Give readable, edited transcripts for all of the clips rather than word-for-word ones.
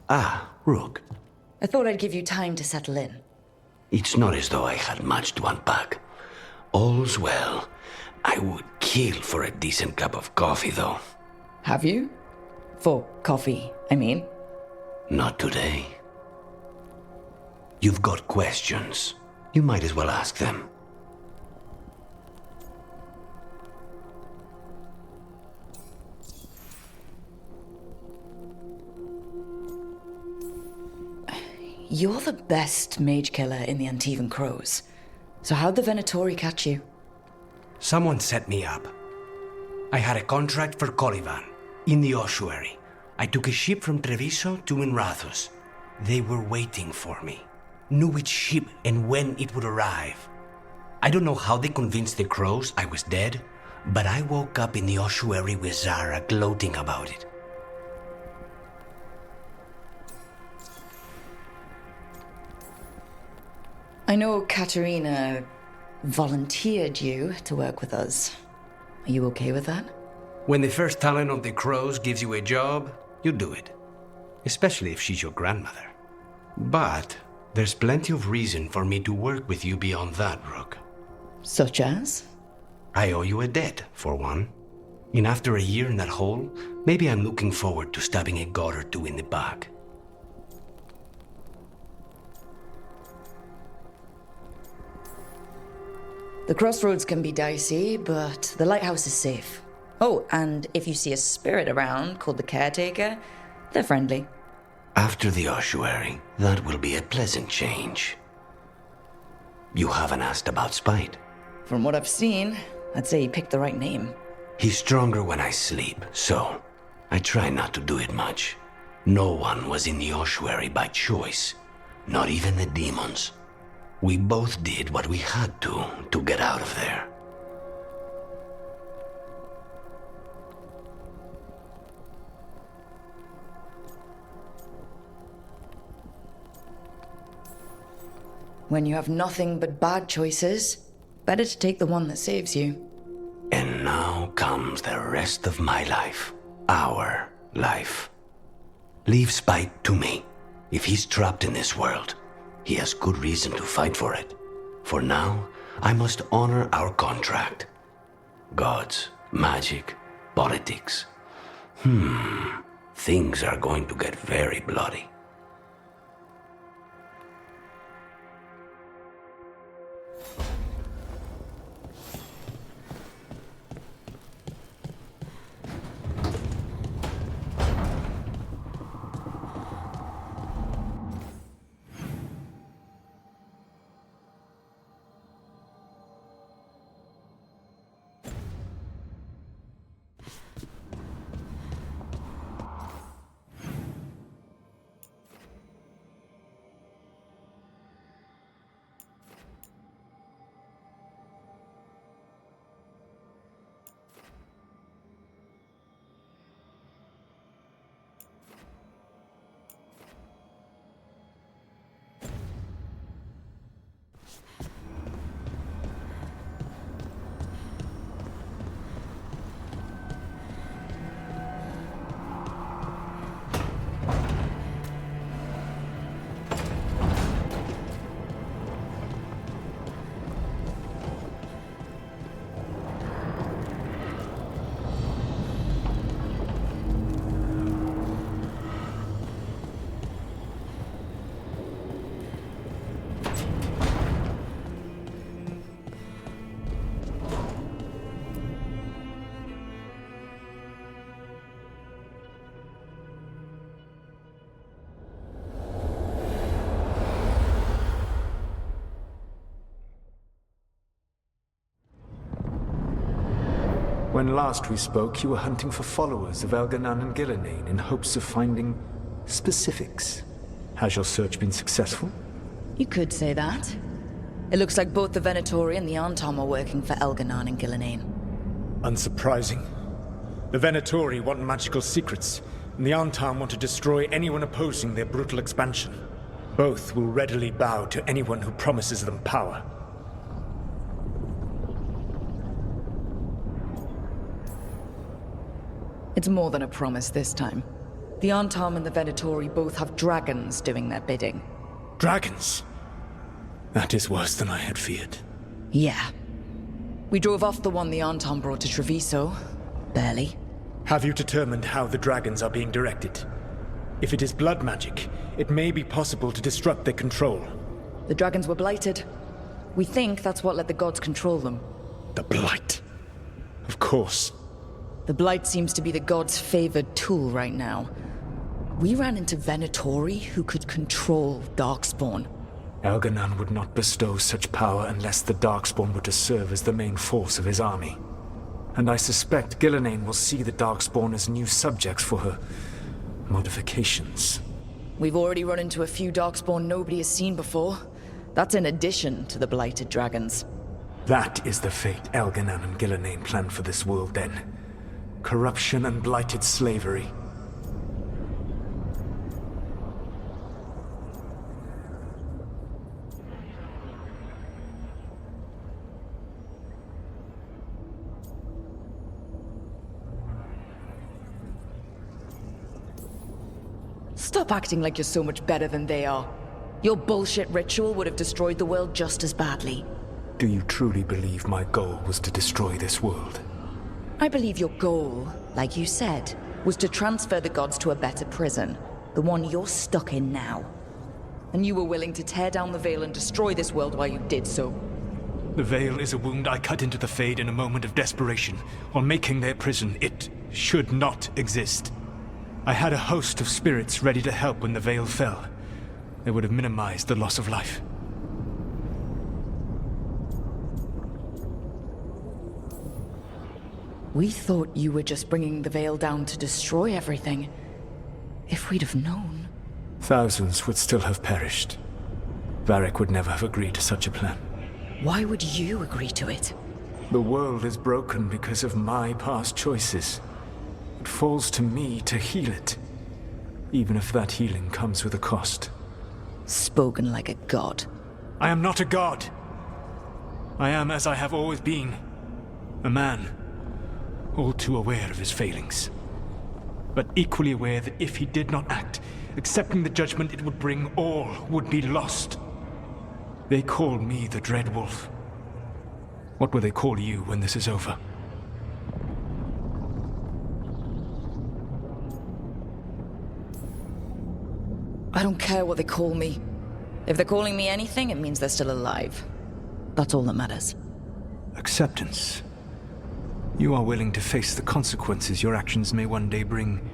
Ah, Rook. I thought I'd give you time to settle in. It's not as though I had much to unpack. All's well. I would kill for a decent cup of coffee, though. Have you? For coffee, I mean. Not today. You've got questions. You might as well ask them. You're the best mage killer in the Antivan Crows. So how'd the Venatori catch you? Someone set me up. I had a contract for Colivan, in the ossuary. I took a ship from Treviso to Minrathus. They were waiting for me. Knew which ship and when it would arrive. I don't know how they convinced the Crows I was dead, but I woke up in the ossuary with Zara gloating about it. I know Katerina volunteered you to work with us. Are you okay with that? When the first talent of the Crows gives you a job, you do it. Especially if she's your grandmother. But there's plenty of reason for me to work with you beyond that, Rook. Such as? I owe you a debt, for one. And after a year in that hole, maybe I'm looking forward to stabbing a god or two in the back. The crossroads can be dicey, but the lighthouse is safe. Oh, and if you see a spirit around called the Caretaker, they're friendly. After the ossuary, that will be a pleasant change. You haven't asked about Spite. From what I've seen, I'd say you picked the right name. He's stronger when I sleep, so I try not to do it much. No one was in the ossuary by choice, not even the demons. We both did what we had to get out of there. When you have nothing but bad choices, better to take the one that saves you. And now comes the rest of my life. Our life. Leave Spite to me. If he's trapped in this world, he has good reason to fight for it. For now, I must honor our contract. Gods, magic, politics. Things are going to get very bloody. When last we spoke, you were hunting for followers of Elganan and Gillenane in hopes of finding specifics. Has your search been successful? You could say that. It looks like both the Venatori and the Antom are working for Elganan and Gillenane. Unsurprising. The Venatori want magical secrets, and the Antam want to destroy anyone opposing their brutal expansion. Both will readily bow to anyone who promises them power. It's more than a promise this time. The Antam and the Venatori both have dragons doing their bidding. Dragons? That is worse than I had feared. Yeah. We drove off the one the Antam brought to Treviso. Barely. Have you determined how the dragons are being directed? If it is blood magic, it may be possible to disrupt their control. The dragons were blighted. We think that's what let the gods control them. The Blight. Of course. The Blight seems to be the gods' favored tool right now. We ran into Venatori who could control Darkspawn. Elganan would not bestow such power unless the Darkspawn were to serve as the main force of his army. And I suspect Gillenane will see the Darkspawn as new subjects for her modifications. We've already run into a few Darkspawn nobody has seen before. That's in addition to the blighted dragons. That is the fate Elganan and Gillenane planned for this world then. Corruption and blighted slavery. Stop acting like you're so much better than they are. Your bullshit ritual would have destroyed the world just as badly. Do you truly believe my goal was to destroy this world? I believe your goal, like you said, was to transfer the gods to a better prison. The one you're stuck in now. And you were willing to tear down the Veil and destroy this world while you did so. The Veil is a wound I cut into the Fade in a moment of desperation, while making their prison. It should not exist. I had a host of spirits ready to help when the Veil fell. They would have minimized the loss of life. We thought you were just bringing the Veil down to destroy everything. If we'd have known... Thousands would still have perished. Varric would never have agreed to such a plan. Why would you agree to it? The world is broken because of my past choices. It falls to me to heal it, even if that healing comes with a cost. Spoken like a god. I am not a god. I am as I have always been. A man. All too aware of his failings. But equally aware that if he did not act, accepting the judgment it would bring, all would be lost. They call me the Dread Wolf. What will they call you when this is over? I don't care what they call me. If they're calling me anything, it means they're still alive. That's all that matters. Acceptance. You are willing to face the consequences your actions may one day bring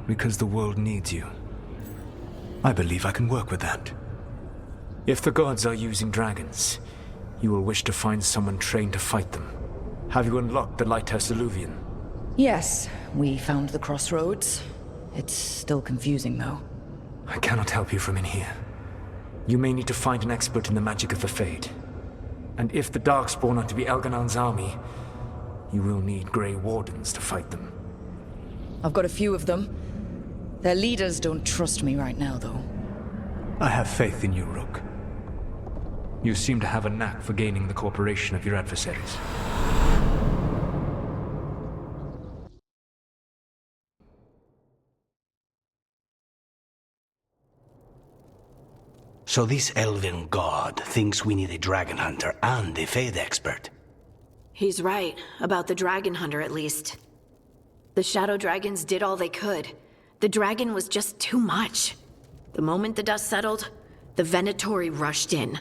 because the world needs you. I believe I can work with that. If the gods are using dragons, you will wish to find someone trained to fight them. Have you unlocked the Lighthouse Illuvian? Yes, we found the crossroads. It's still confusing, though. I cannot help you from in here. You may need to find an expert in the magic of the Fade. And if the Darkspawn are to be Elganan's army, you will need Grey Wardens to fight them. I've got a few of them. Their leaders don't trust me right now, though. I have faith in you, Rook. You seem to have a knack for gaining the cooperation of your adversaries. So this elven god thinks we need a dragon hunter and a Fade expert. He's right, about the dragon hunter at least. The shadow dragons did all they could. The dragon was just too much. The moment the dust settled, the Venatori rushed in.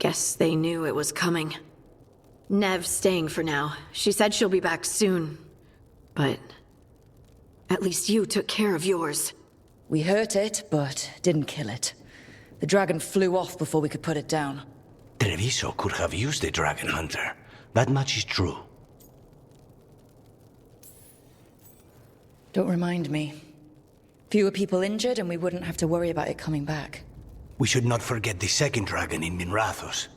Guess they knew it was coming. Nev's staying for now. She said she'll be back soon. But at least you took care of yours. We hurt it, but didn't kill it. The dragon flew off before we could put it down. Treviso could have used a dragon hunter. That much is true. Don't remind me. Fewer people injured and we wouldn't have to worry about it coming back. We should not forget the second dragon in Minrathos.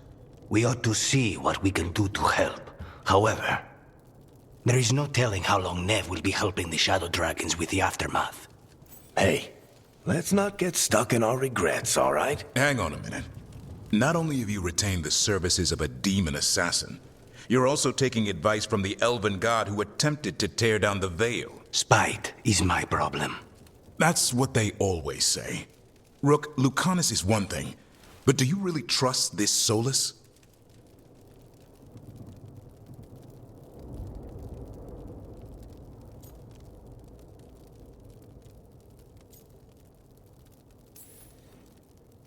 We ought to see what we can do to help. However, There is no telling how long Nev will be helping the Shadow Dragons with the aftermath. Hey, let's not get stuck in our regrets, all right? Hang on a minute. Not only have you retained the services of a demon assassin, you're also taking advice from the elven god who attempted to tear down the Veil. Spite is my problem. That's what they always say. Rook, Lucanus is one thing, but do you really trust this Solus?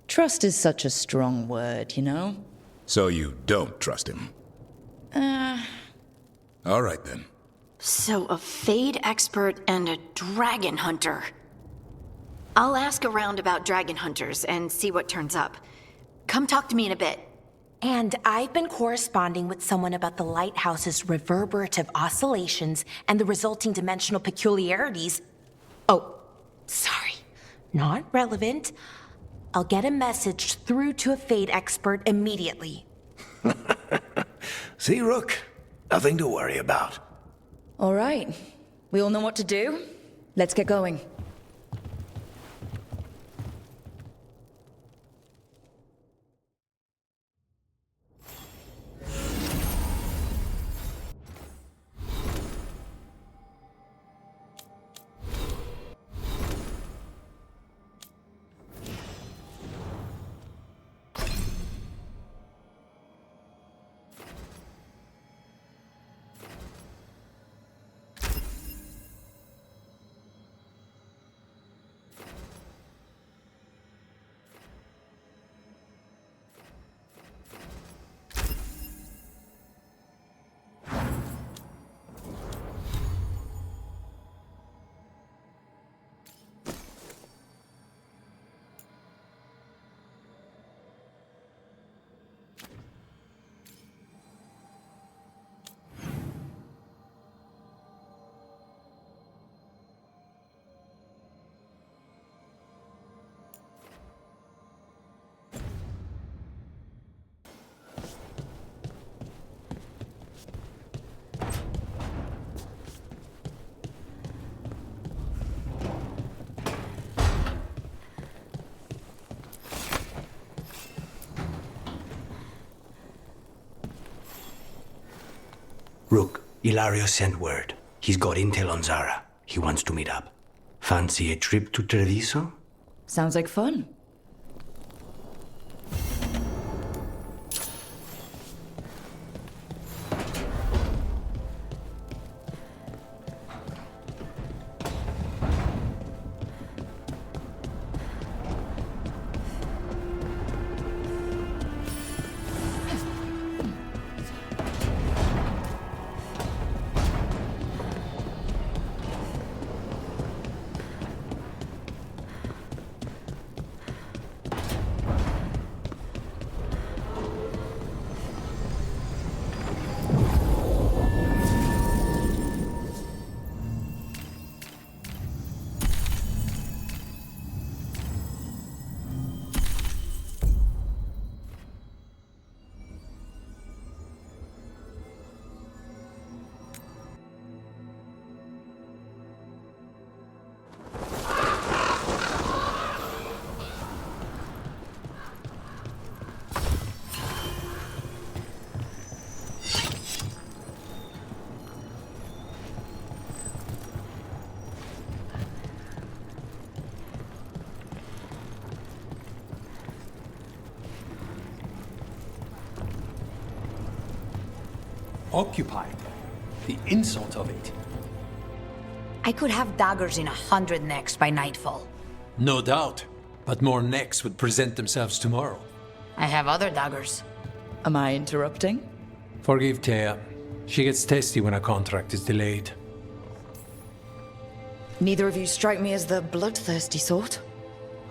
Trust is such a strong word, you know? So you don't trust him? All right then. So, a Fade expert and a dragon hunter. I'll ask around about dragon hunters and see what turns up. Come talk to me in a bit. And I've been corresponding with someone about the lighthouse's reverberative oscillations and the resulting dimensional peculiarities. Oh, sorry. Not relevant. I'll get a message through to a Fade expert immediately. See, Rook? Nothing to worry about. All right. We all know what to do. Let's get going. Rook, Ilario sent word. He's got intel on Zara. He wants to meet up. Fancy a trip to Treviso? Sounds like fun. Occupied. The insult of it. I could have daggers in 100 necks by nightfall. No doubt. But more necks would present themselves tomorrow. I have other daggers. Am I interrupting? Forgive Thea. She gets testy when a contract is delayed. Neither of you strike me as the bloodthirsty sort.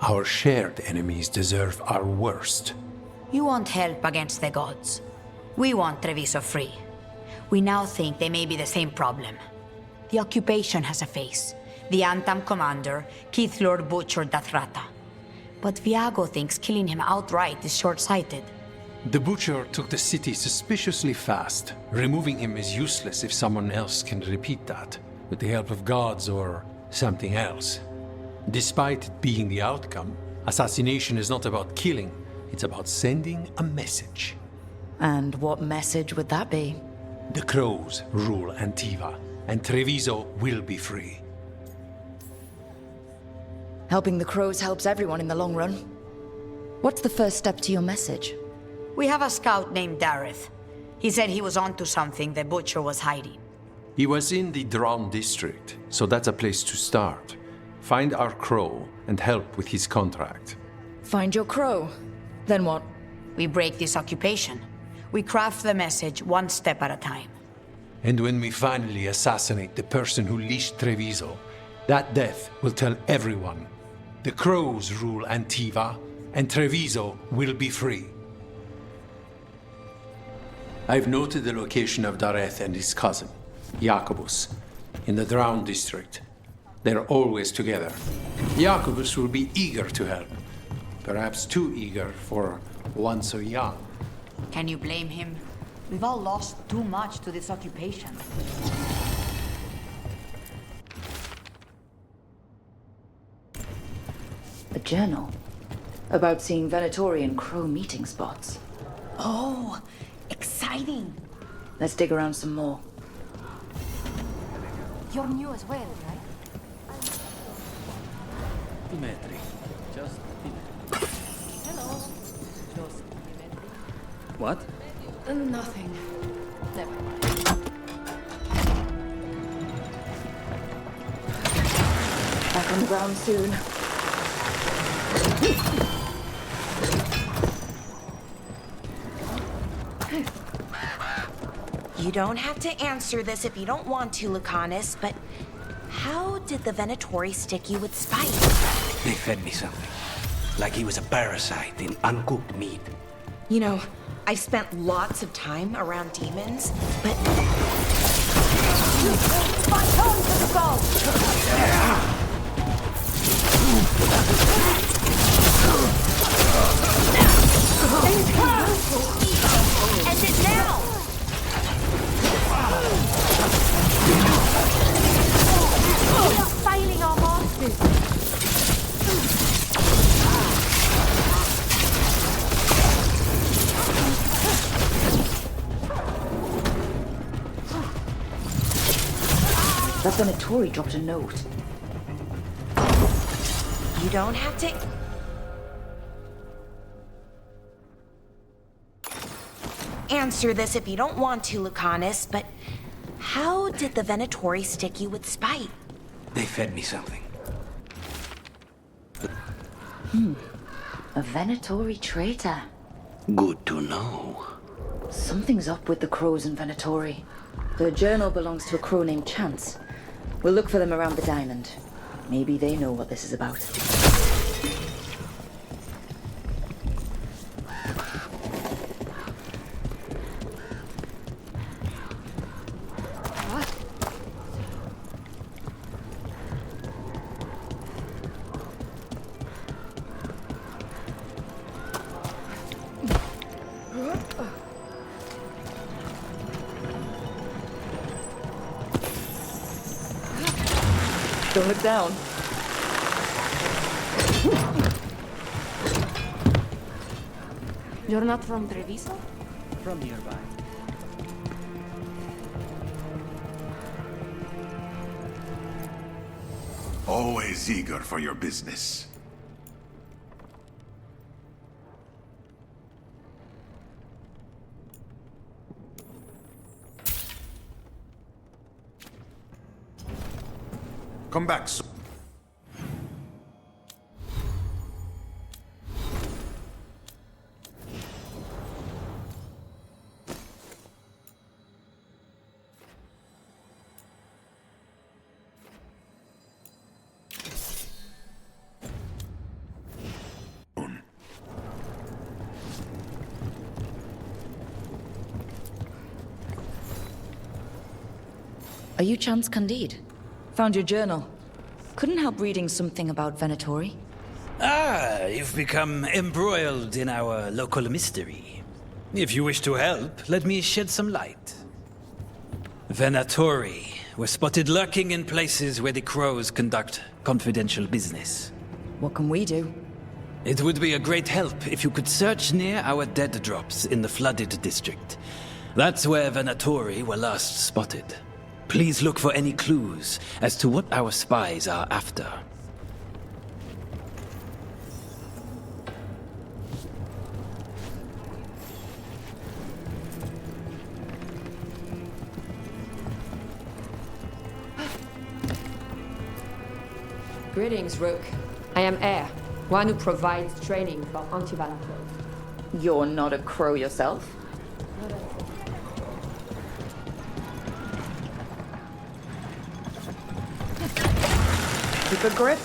Our shared enemies deserve our worst. You want help against the gods. We want Treviso free. We now think they may be the same problem. The occupation has a face. The Antam commander, Keith Lord Butcher Dathrata. But Viago thinks killing him outright is short-sighted. The Butcher took the city suspiciously fast. Removing him is useless if someone else can repeat that, with the help of gods or something else. Despite it being the outcome, assassination is not about killing, it's about sending a message. And what message would that be? The Crows rule Antiva, and Treviso will be free. Helping the Crows helps everyone in the long run. What's the first step to your message? We have a scout named Dareth. He said he was onto something the Butcher was hiding. He was in the Drown district, so that's a place to start. Find our Crow and help with his contract. Find your Crow. Then what? We break this occupation. We craft the message one step at a time. And when we finally assassinate the person who leashed Treviso, that death will tell everyone. The Crows rule Antiva, and Treviso will be free. I've noted the location of Dareth and his cousin, Jacobus, in the Drown district. They're always together. Jacobus will be eager to help. Perhaps too eager for one so young. Can you blame him? We've all lost too much to this occupation. A journal. About seeing Venatori and Crow meeting spots. Oh, exciting. Let's dig around some more. You're new as well, right? Dimitri. Just Dimitri. Hello. Just Dimitri. What? Nothing. Never mind. Back on the ground soon. You don't have to answer this if you don't want to, Lucanus, but how did the Venatori stick you with spite? They fed me something. Like he was a parasite in uncooked meat. You know, I've spent lots of time around demons, but... End it now! We are failing our masters! That Venatori dropped a note. You don't have to... answer this if you don't want to, Lucanus, but how did the Venatori stick you with spite? They fed me something. A Venatori traitor. Good to know. Something's up with the Crows and Venatori. The journal belongs to a crow named Chance. We'll look for them around the diamond. Maybe they know what this is about. Don't look down. You're not from Treviso? From nearby. Always eager for your business. Come back soon. Are you Chance Candide? Found your journal. Couldn't help reading something about Venatori. Ah, you've become embroiled in our local mystery. If you wish to help, let me shed some light. Venatori were spotted lurking in places where the crows conduct confidential business. What can we do? It would be a great help if you could search near our dead drops in the flooded district. That's where Venatori were last spotted. Please look for any clues as to what our spies are after. Greetings, Rook. I am Air, one who provides training for anti-Vala crows. You're not a crow yourself? Keep a grip.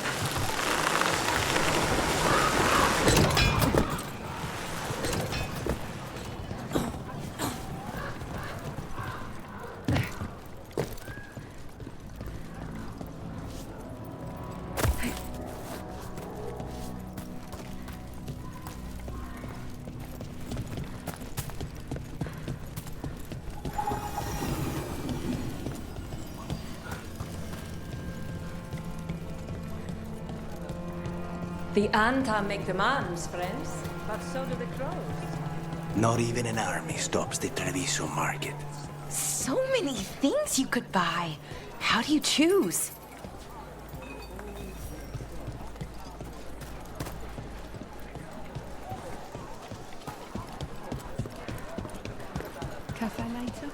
The Anta make demands, friends, but so do the crows. Not even an army stops the Treviso market. So many things you could buy. How do you choose? Cafe later?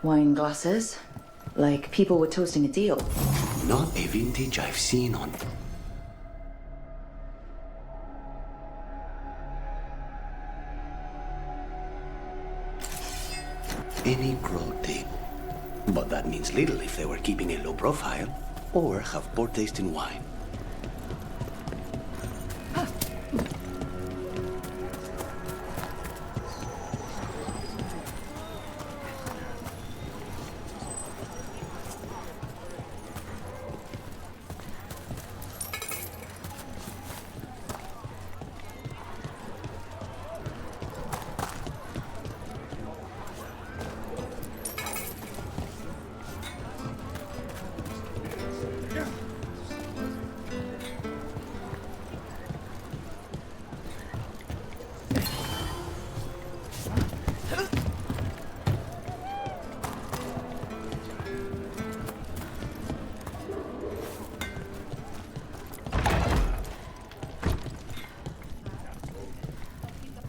Wine glasses. Like people were toasting a deal. Not a vintage I've seen on. Any crow table. But that means little if they were keeping a low profile or have poor taste in wine.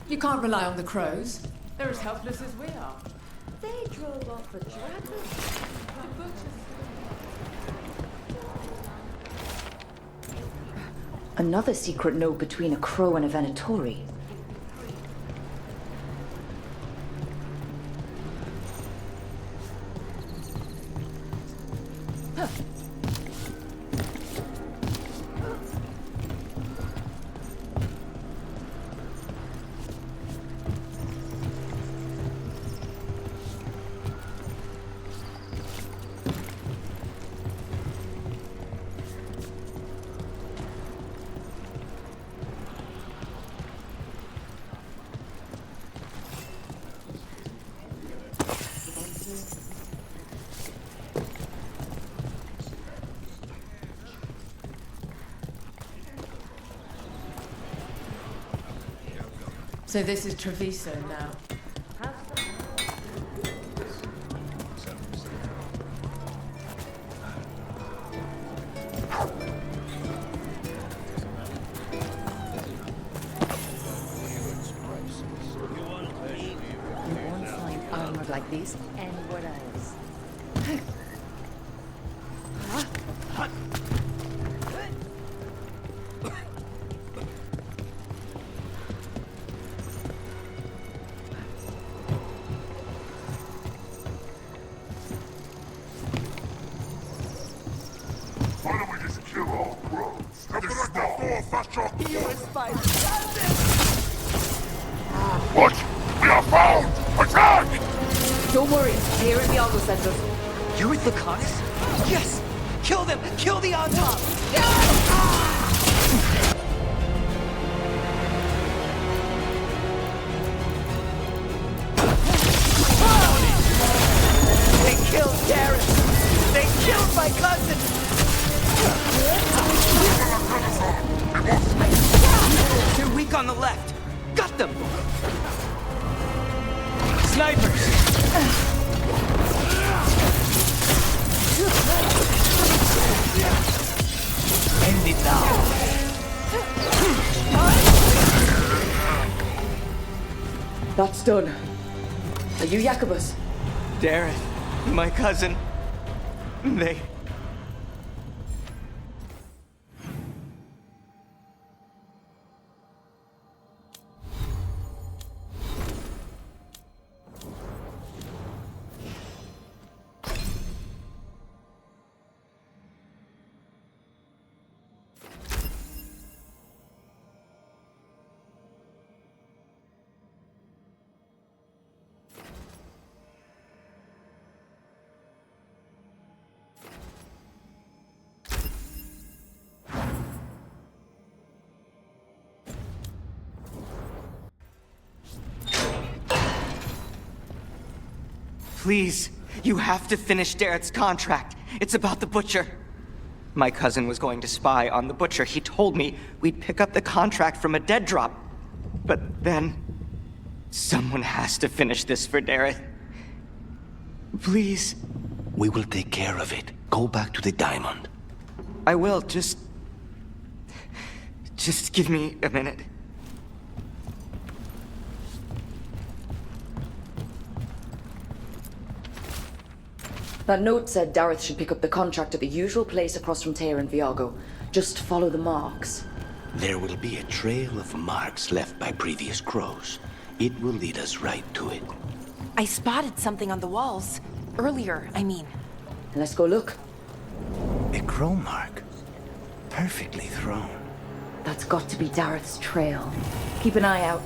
You can't rely on the crows. They're as helpless as we are. They drove off a dragon. Another secret note between a crow and a Venatori. So this is Treviso now. these. And what else? Why don't we just kill all crows? What? We are found! Attack! Don't worry, here in the Algo Center. You're with the Lacanis? Yes! Kill them! Kill the on top! They killed Darren! They killed my cousin! They're weak on the left! Got them! Snipers! End it now! That's done. Are you Jacobus? Darren, my cousin. They... Please, you have to finish Darrett's contract. It's about the Butcher. My cousin was going to spy on the Butcher. He told me we'd pick up the contract from a dead drop. But then... someone has to finish this for Darrett. Please. We will take care of it. Go back to the diamond. I will, just give me a minute. That note said Dareth should pick up the contract at the usual place across from Teir and Viago. Just follow the marks. There will be a trail of marks left by previous crows. It will lead us right to it. I spotted something on the walls. Earlier, I mean. Let's go look. A crow mark. Perfectly thrown. That's got to be Dareth's trail. Keep an eye out.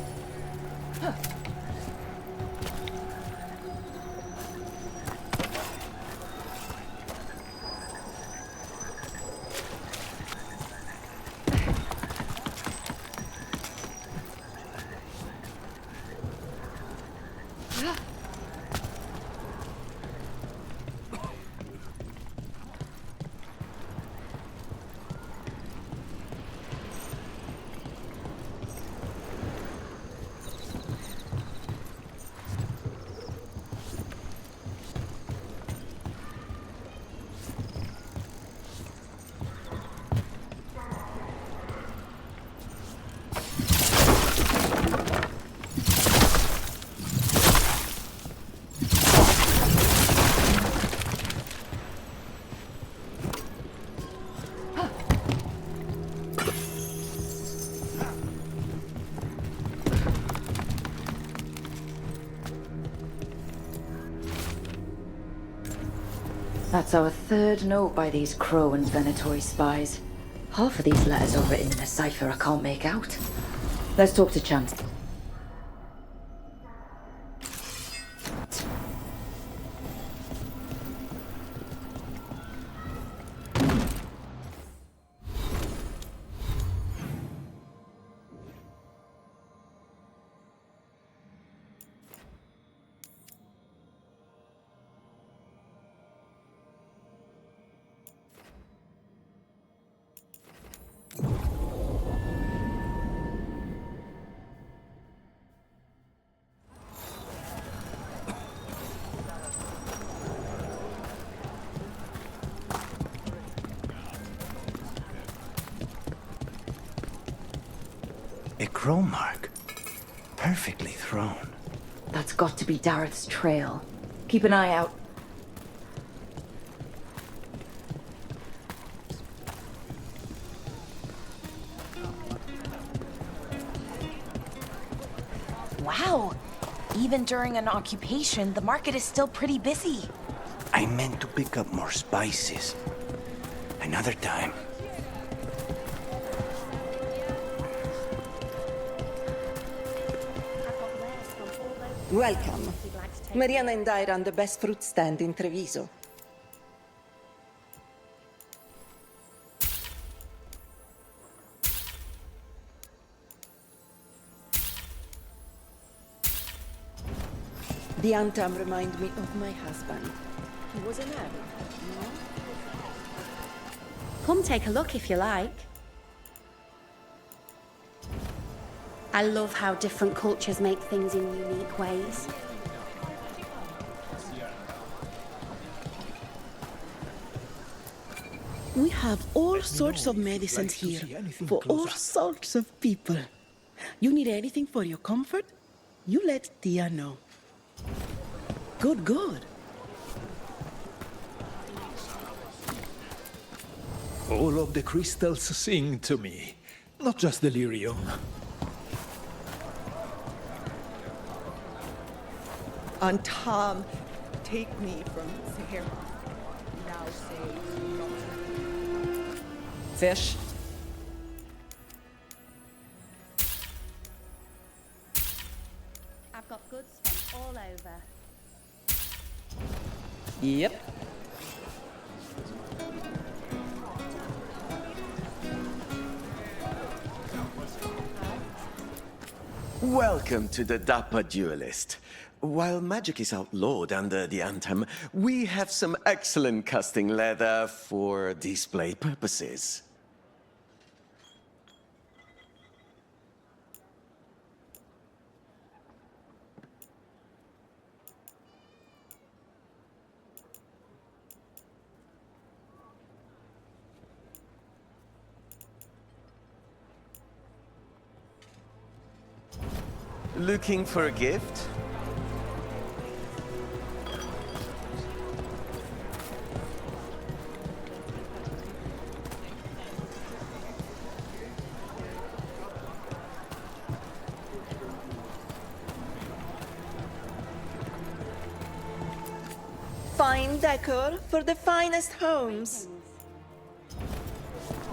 That's our third note by these Crow and Venatori spies. Half of these letters are written in a cipher I can't make out. Let's talk to Chance. A crow mark. Perfectly thrown. That's got to be Dareth's trail. Keep an eye out. Wow. Even during an occupation, the market is still pretty busy. I meant to pick up more spices. Another time. Welcome. Mariana and I run the best fruit stand in Treviso. The Antam remind me of my husband. He was an Arab, you know? Come take a look if you like. I love how different cultures make things in unique ways. We have all sorts of medicines here for all sorts of people. You need anything for your comfort? You let Tia know. Good, good. All of the crystals sing to me, not just delirium. Antam, take me from here. Now say Fish. I've got goods from all over. Yep. Welcome to the Dapper Duelist. While magic is outlawed under the Anthem, we have some excellent casting leather for display purposes. Looking for a gift? Fine decor for the finest homes.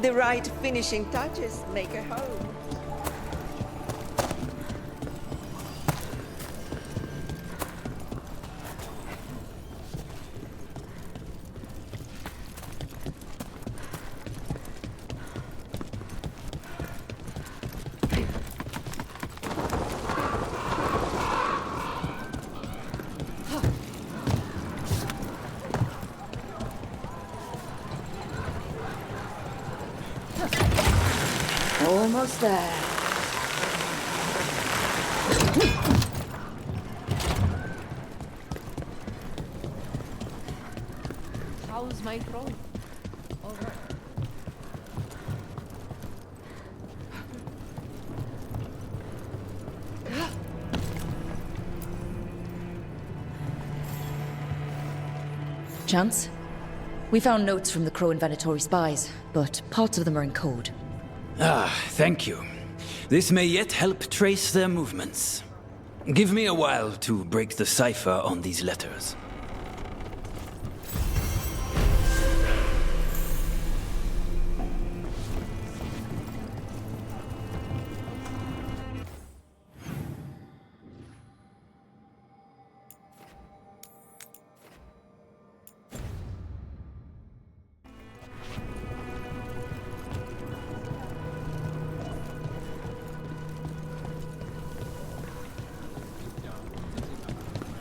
The right finishing touches make a home. Almost there. How's my throat? All right. Chance? We found notes from the Crow and Venatori spies, but parts of them are in code. Ah, thank you. This may yet help trace their movements. Give me a while to break the cipher on these letters.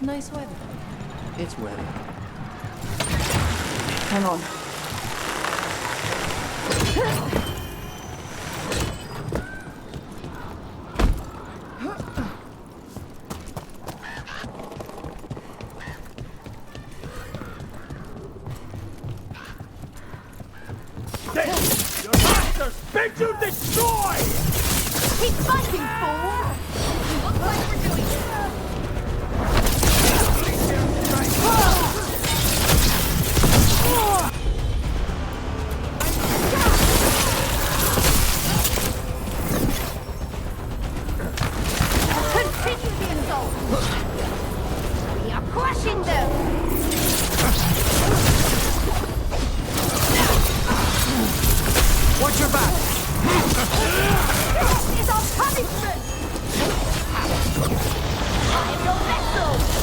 Nice weather. It's weather. Hang on. Your masters bid you destroy! Keep fighting, fool! Looks like we're doing it. Continue the assault! We are crushing them! Watch your back! This is our punishment! I am your vessel!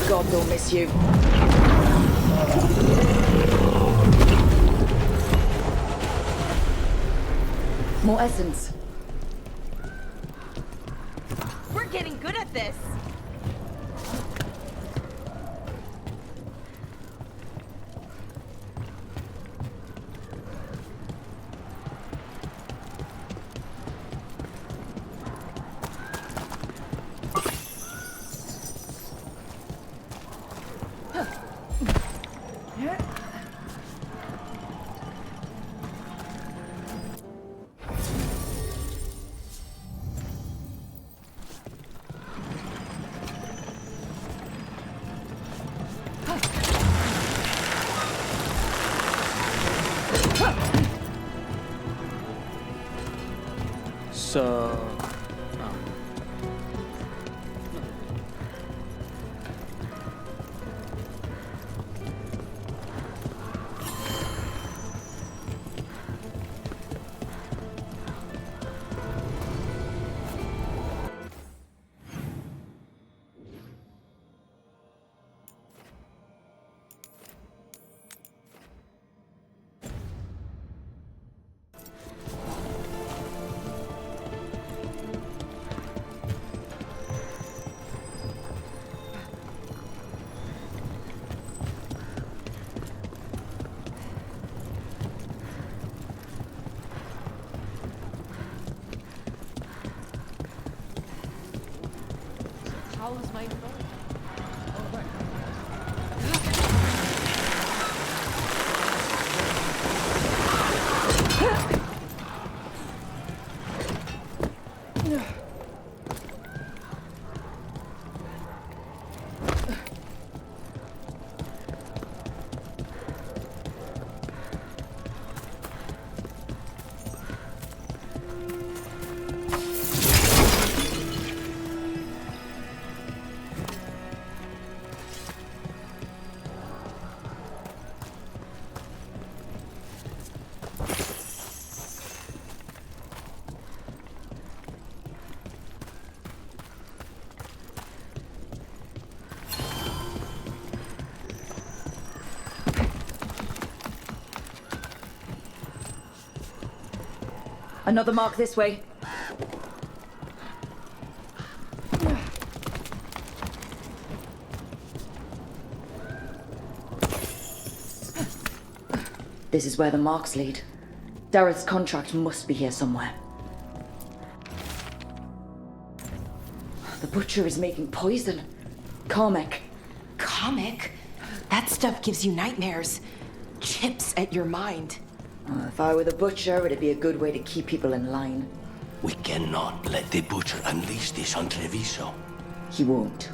God will miss you. More essence. We're getting good at this. So... How's my phone? Another mark this way. This is where the marks lead. Dareth's contract must be here somewhere. The butcher is making poison. Comic. Comic? That stuff gives you nightmares. Chips at your mind. If I were the butcher, it'd be a good way to keep people in line. We cannot let the butcher unleash this on Treviso. He won't.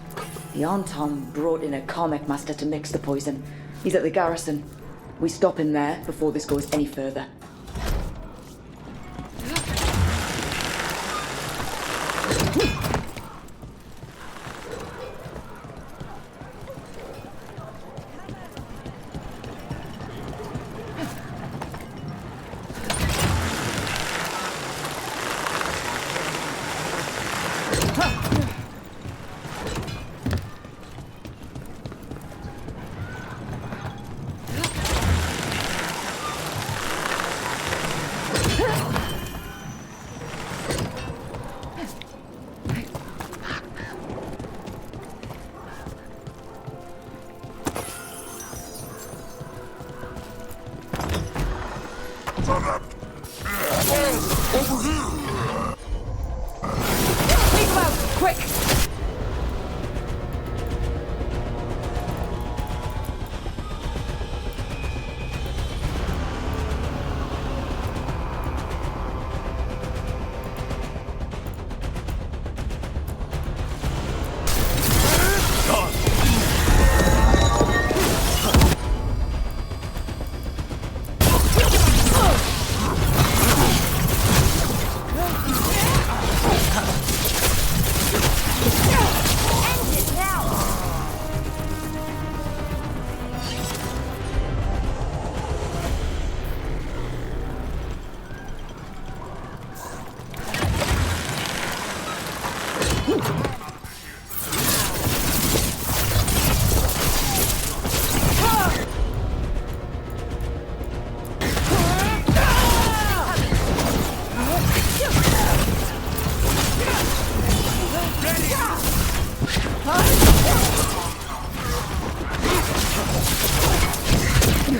The Anton brought in a comic master to mix the poison. He's at the garrison. We stop him there before this goes any further.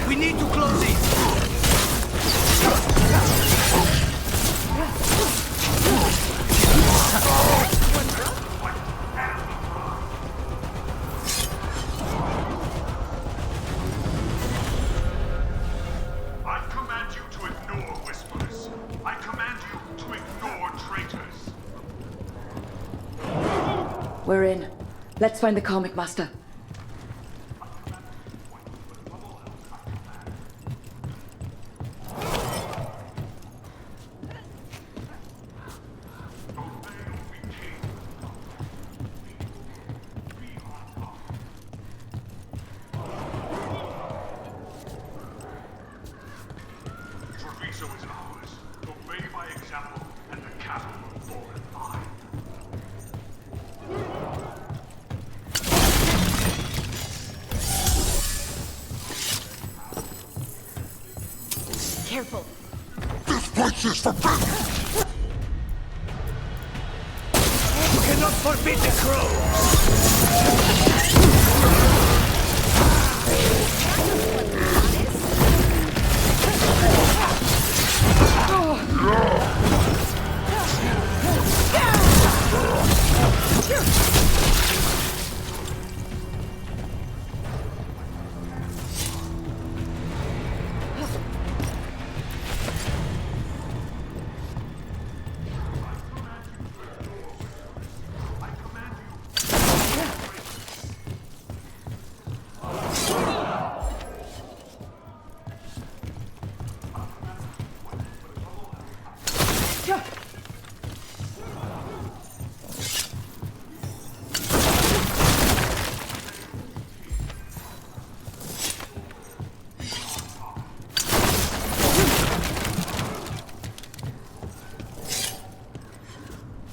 We need to close it! I command you to ignore whispers. I command you to ignore traitors. We're in. Let's find the comic master. Careful. This place is forbidden! You cannot forbid the crows!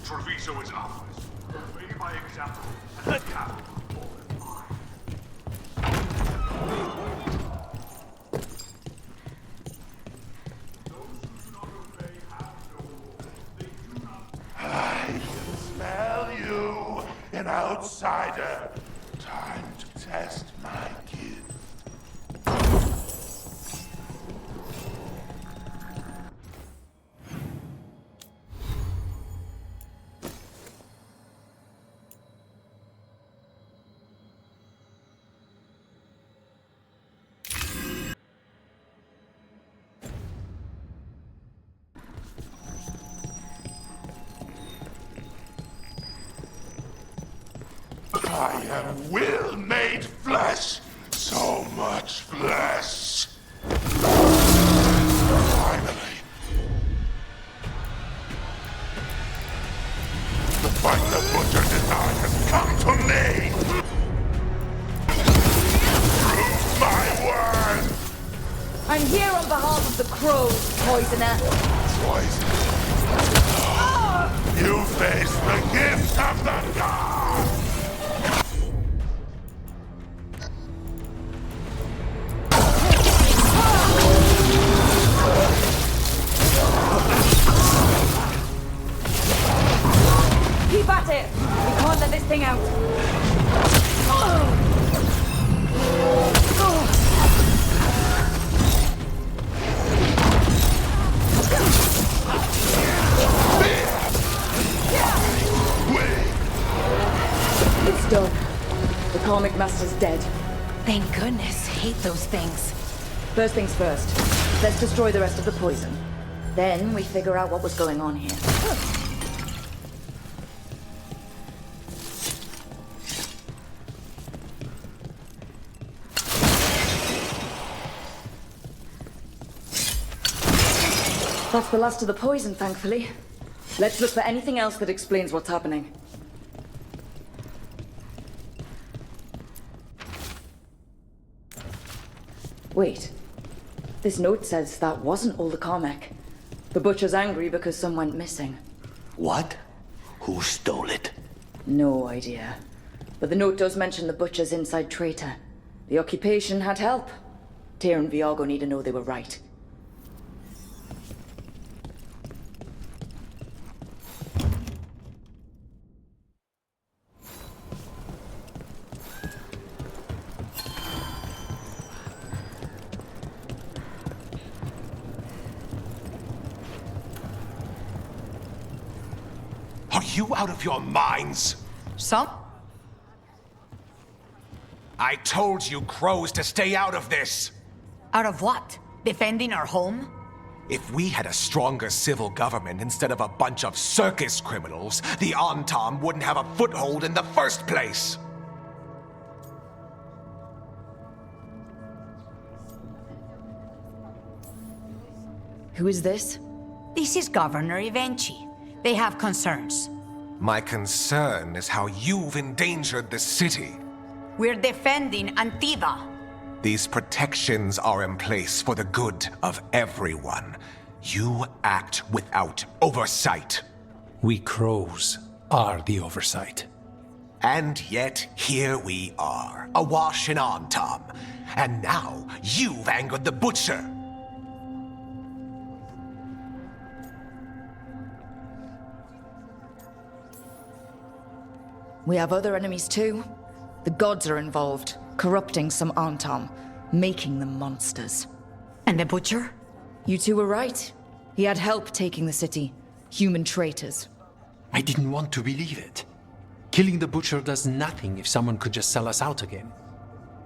Treviso is ours. Obey by example, and the capital is mine. I can smell you, an outsider. Time to test my gift. I am will made flesh, so much flesh. Finally. The fight the butcher denied has come to me. Prove my word. I'm here on behalf of the crows, poisoner. Poison. You face the gift of the gods. Keep at it! We can't let this thing out! It's done. The Karmic Master's dead. Thank goodness. Hate those things. First things first. Let's destroy the rest of the poison. Then we figure out what was going on here. That's the last of the poison, thankfully. Let's look for anything else that explains what's happening. Wait. This note says that wasn't all the Carmack. The butcher's angry because some went missing. What? Who stole it? No idea. But the note does mention the butcher's inside traitor. The occupation had help. Tyr and Viago need to know they were right. Are you out of your minds? Some? I told you crows to stay out of this! Out of what? Defending our home? If we had a stronger civil government instead of a bunch of circus criminals, the Antam wouldn't have a foothold in the first place! Who is this? This is Governor Evenchi. They have concerns. My concern is how you've endangered the city. We're defending Antiva. These protections are in place for the good of everyone. You act without oversight. We crows are the oversight. And yet, here we are, awash in Antam. And now, you've angered the butcher. We have other enemies too. The gods are involved, corrupting some Antam, making them monsters. And the Butcher? You two were right. He had help taking the city. Human traitors. I didn't want to believe it. Killing the Butcher does nothing if someone could just sell us out again.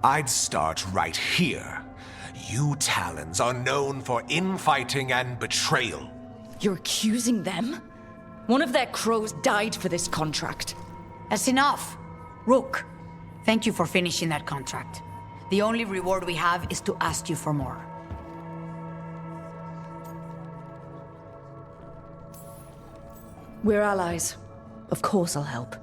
I'd start right here. You Talons are known for infighting and betrayal. You're accusing them? One of their crows died for this contract. That's enough. Rook, thank you for finishing that contract. The only reward we have is to ask you for more. We're allies. Of course I'll help.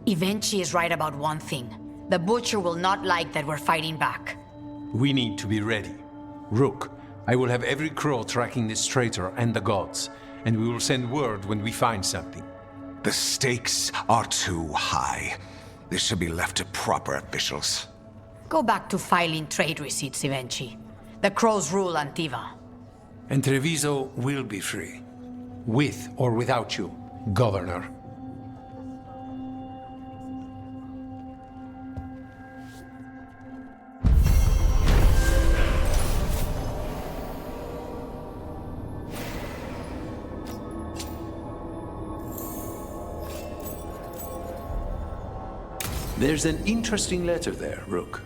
Evenchi is right about one thing. The Butcher will not like that we're fighting back. We need to be ready. Rook, I will have every crow tracking this traitor and the gods, and we will send word when we find something. The stakes are too high. This should be left to proper officials. Go back to filing trade receipts, Evenchi. The crows rule Antiva. And Treviso will be free. With or without you, Governor. There's an interesting letter there, Rook.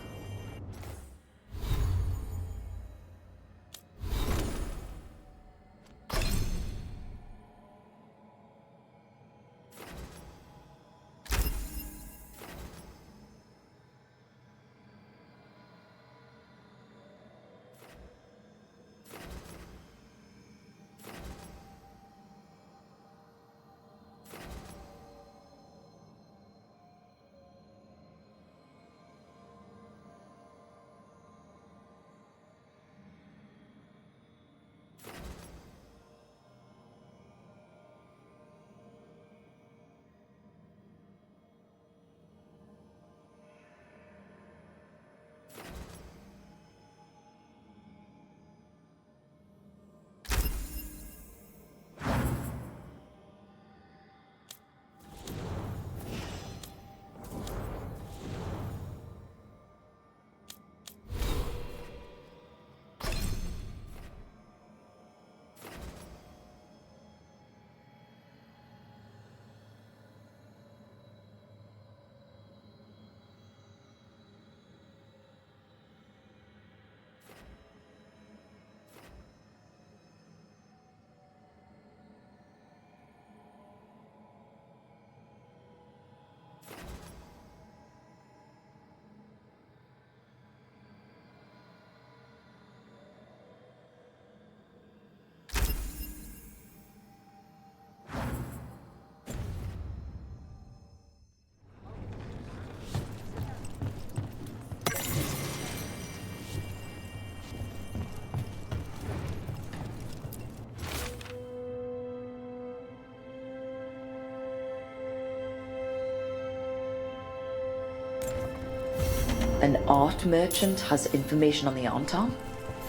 An art merchant has information on the Antam?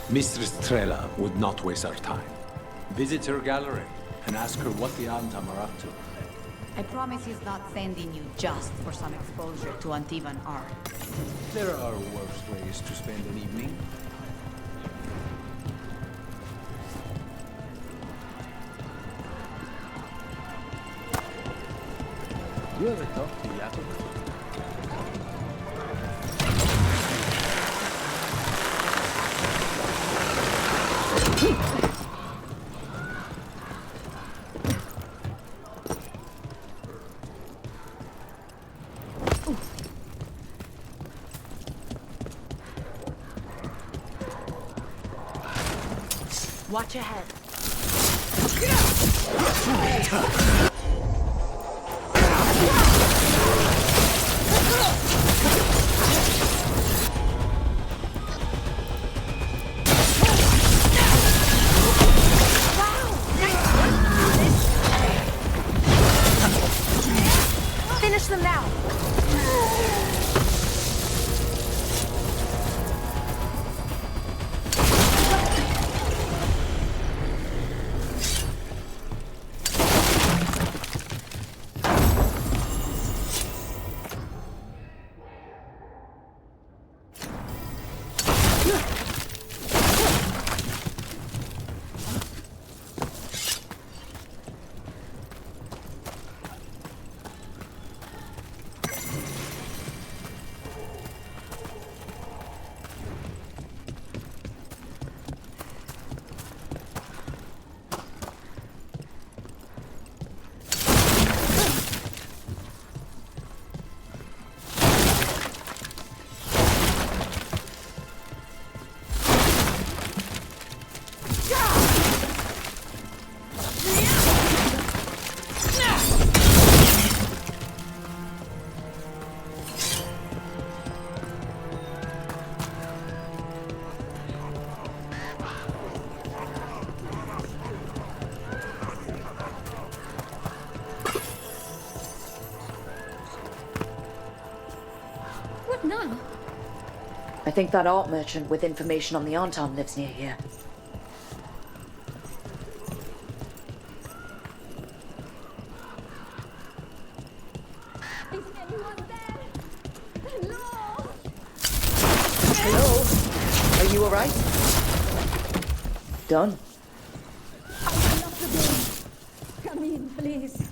Mistress Trela would not waste our time. Visit her gallery and ask her what the Antam are up to. I promise he's not sending you just for some exposure to Antivan art. There are worse ways to spend an evening. You ever talk to Jakob? Watch ahead. Finish them now. I think that art merchant with information on the Antam lives near here. Is anyone there? Hello? Hello? Are you alright? Done. I will lock the door. Come in, please.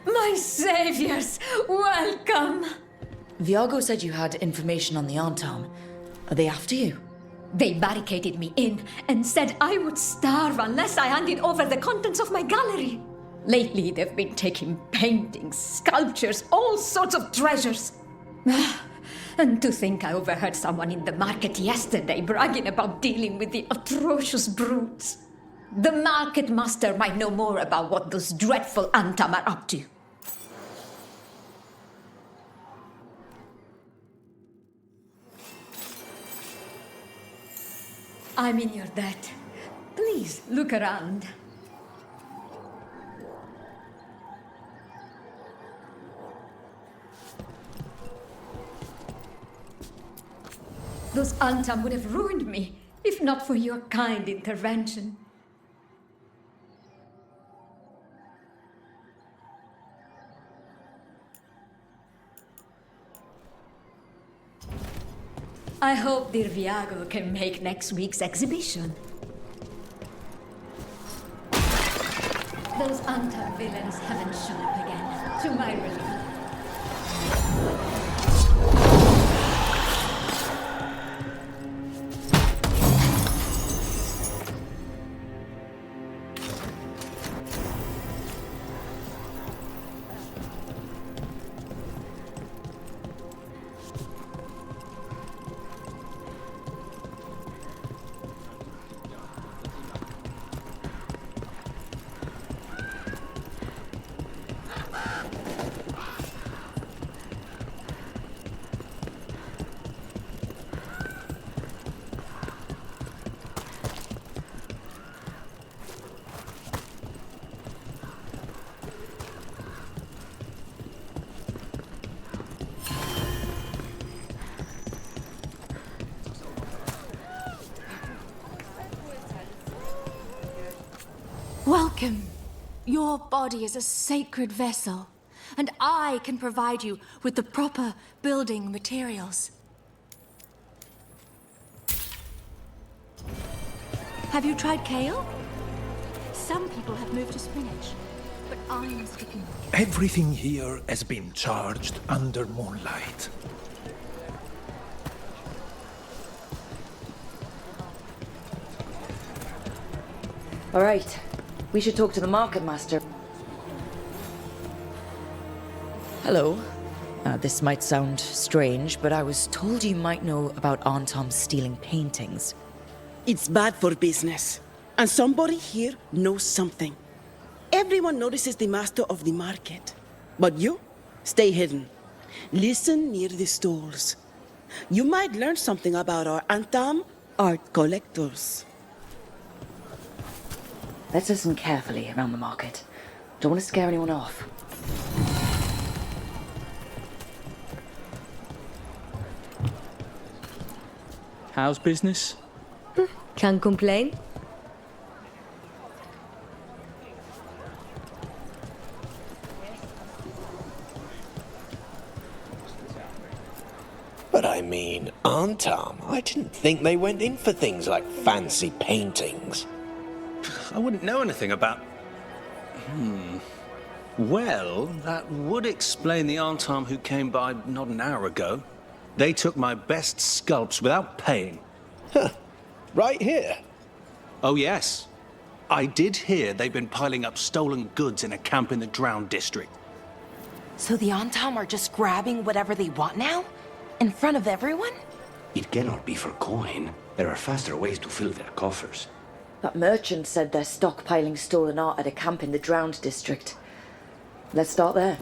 My saviors, welcome! Viago said you had information on the Antam. Are they after you? They barricaded me in and said I would starve unless I handed over the contents of my gallery. Lately, they've been taking paintings, sculptures, all sorts of treasures. And to think I overheard someone in the market yesterday bragging about dealing with the atrocious brutes. The market master might know more about what those dreadful Antam are up to. I'm in your debt. Please look around. Those Antam would have ruined me, if not for your kind intervention. I hope dear Viago can make next week's exhibition. Those Antam villains haven't shown up again, to my relief. Welcome. Your body is a sacred vessel, and I can provide you with the proper building materials. Have you tried kale? Some people have moved to spinach, but I'm sticking with kale. Everything here has been charged under moonlight. All right. We should talk to the market master. Hello. This might sound strange, but I was told you might know about Antam stealing paintings. It's bad for business. And somebody here knows something. Everyone notices the master of the market. But you, stay hidden. Listen near the stalls. You might learn something about our Antam art collectors. Let's listen carefully around the market. Don't want to scare anyone off. How's business? Can't complain. But I mean, Antam, I didn't think they went in for things like fancy paintings. I wouldn't know anything about... Well, that would explain the Antam who came by not an hour ago. They took my best sculpts without paying. Huh. Right here? Oh, yes. I did hear they've been piling up stolen goods in a camp in the Drowned district. So the Antam are just grabbing whatever they want now? In front of everyone? It cannot be for coin. There are faster ways to fill their coffers. That merchant said they're stockpiling stolen art at a camp in the Drowned district. Let's start there.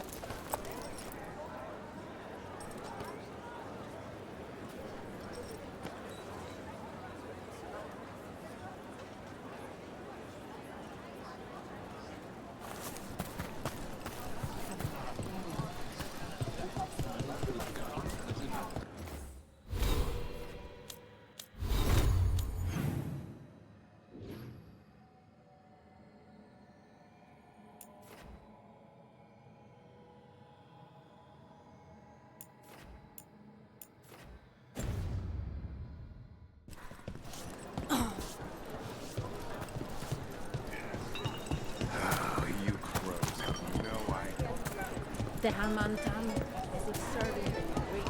the Hamantam as if serving the Greek.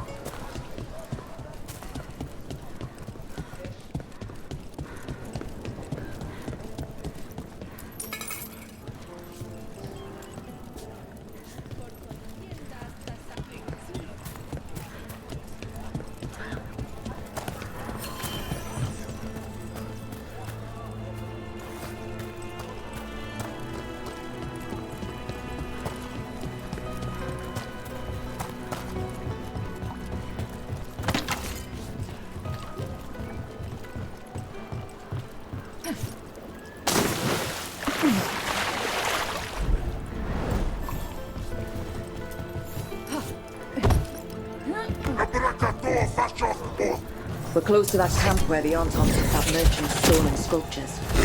We're close to that camp where the Anton took that merchant's stolen sculptures. You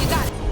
got it.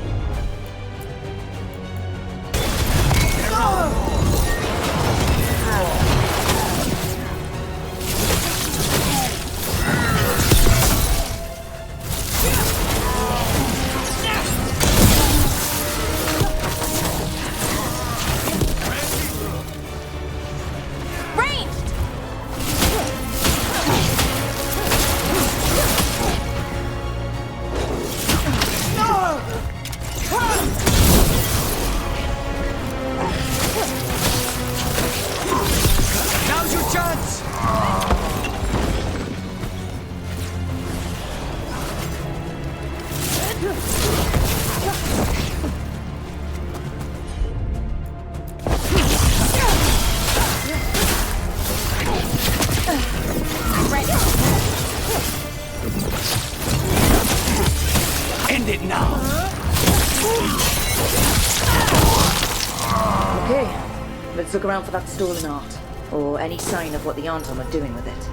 Now's your chance! End it now! Okay, let's look around for that stolen art, or any sign of what the Anton are doing with it.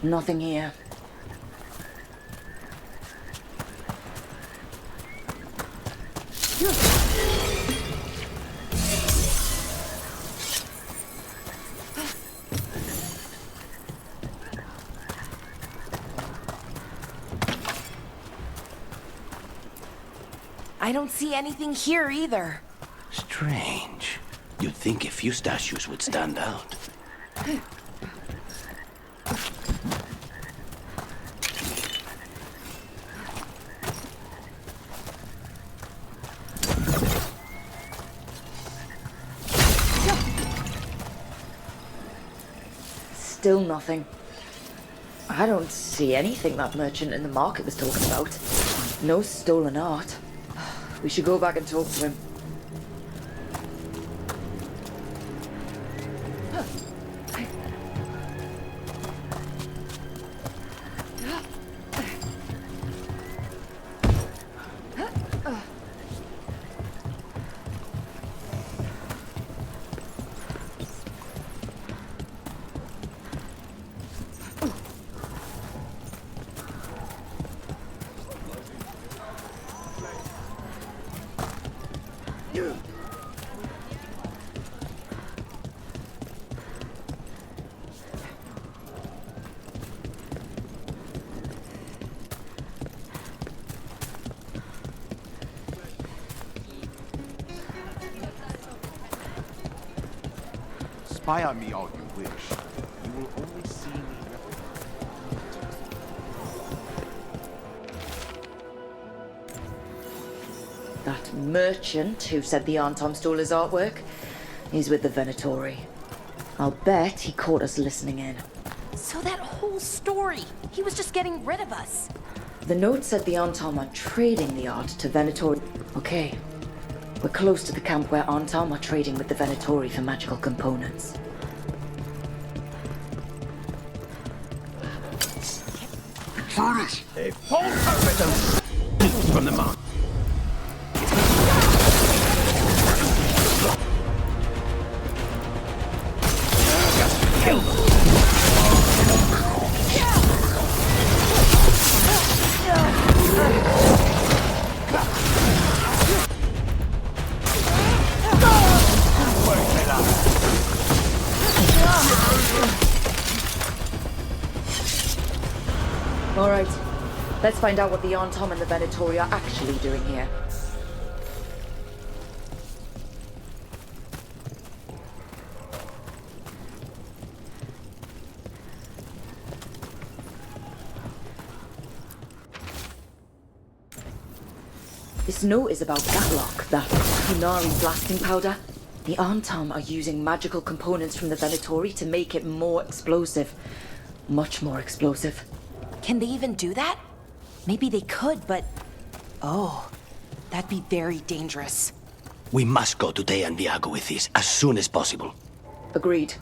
Nothing here. I don't see anything here either. Strange. You'd think a few statues would stand out. Still nothing. I don't see anything that merchant in the market was talking about. No stolen art. We should go back and talk to him. Spy on me all you wish. You will only see me. That merchant who said the Anton stole his artwork is with the Venatori. I'll bet he caught us listening in. So that whole story, he was just getting rid of us. The note said the Anton are trading the art to Venatori. Okay, we're close to the camp where Anton are trading with the Venatori for magical components. Intruders! They fall from the mountain. Kill them. All right. Let's find out what the Antom and the Venatori are actually doing here. This note is about Gatlock, that Hunari blasting powder. The Antom are using magical components from the Venatori to make it more explosive. Much more explosive. Can they even do that? Maybe they could, but... Oh, that'd be very dangerous. We must go to Dea and Viago with this as soon as possible. Agreed.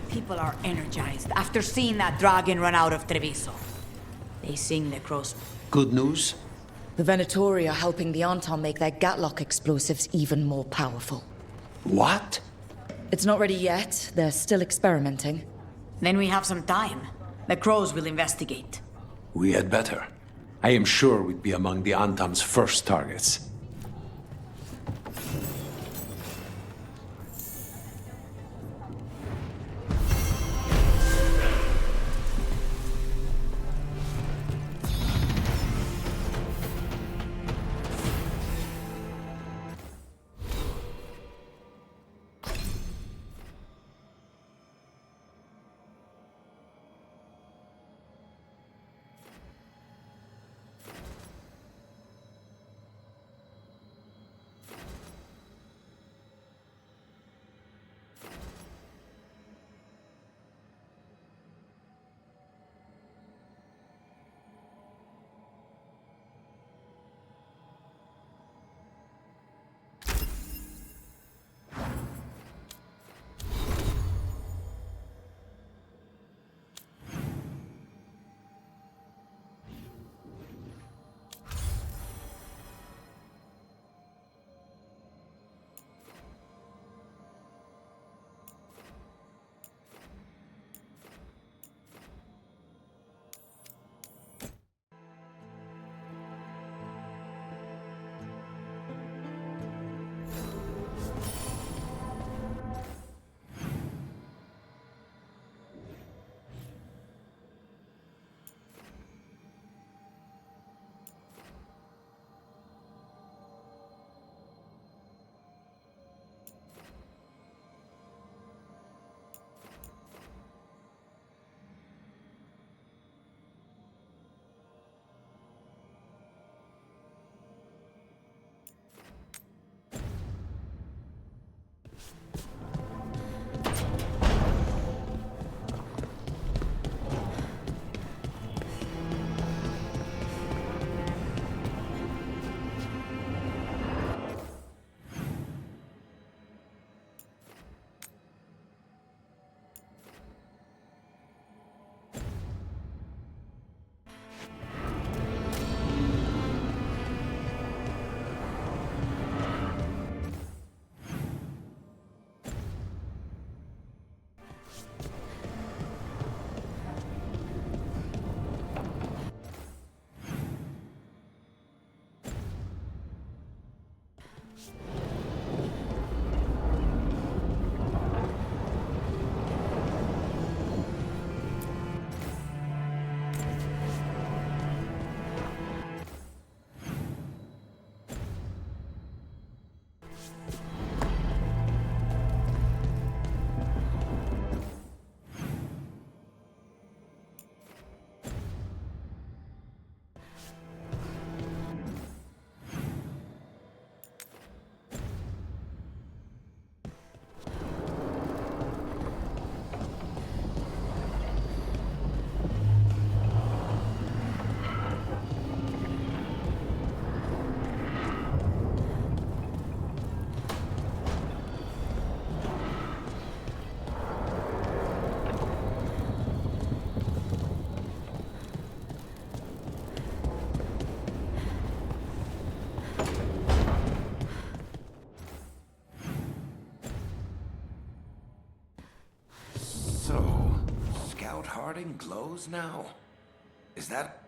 People are energized after seeing that dragon run out of Treviso. They sing the crows. Good news? The Venatori are helping the Antom make their Gatlock explosives even more powerful. What? It's not ready yet. They're still experimenting. Then we have some time. The crows will investigate. We had better. I am sure we'd be among the Antam's first targets. Harding glows now? Is that...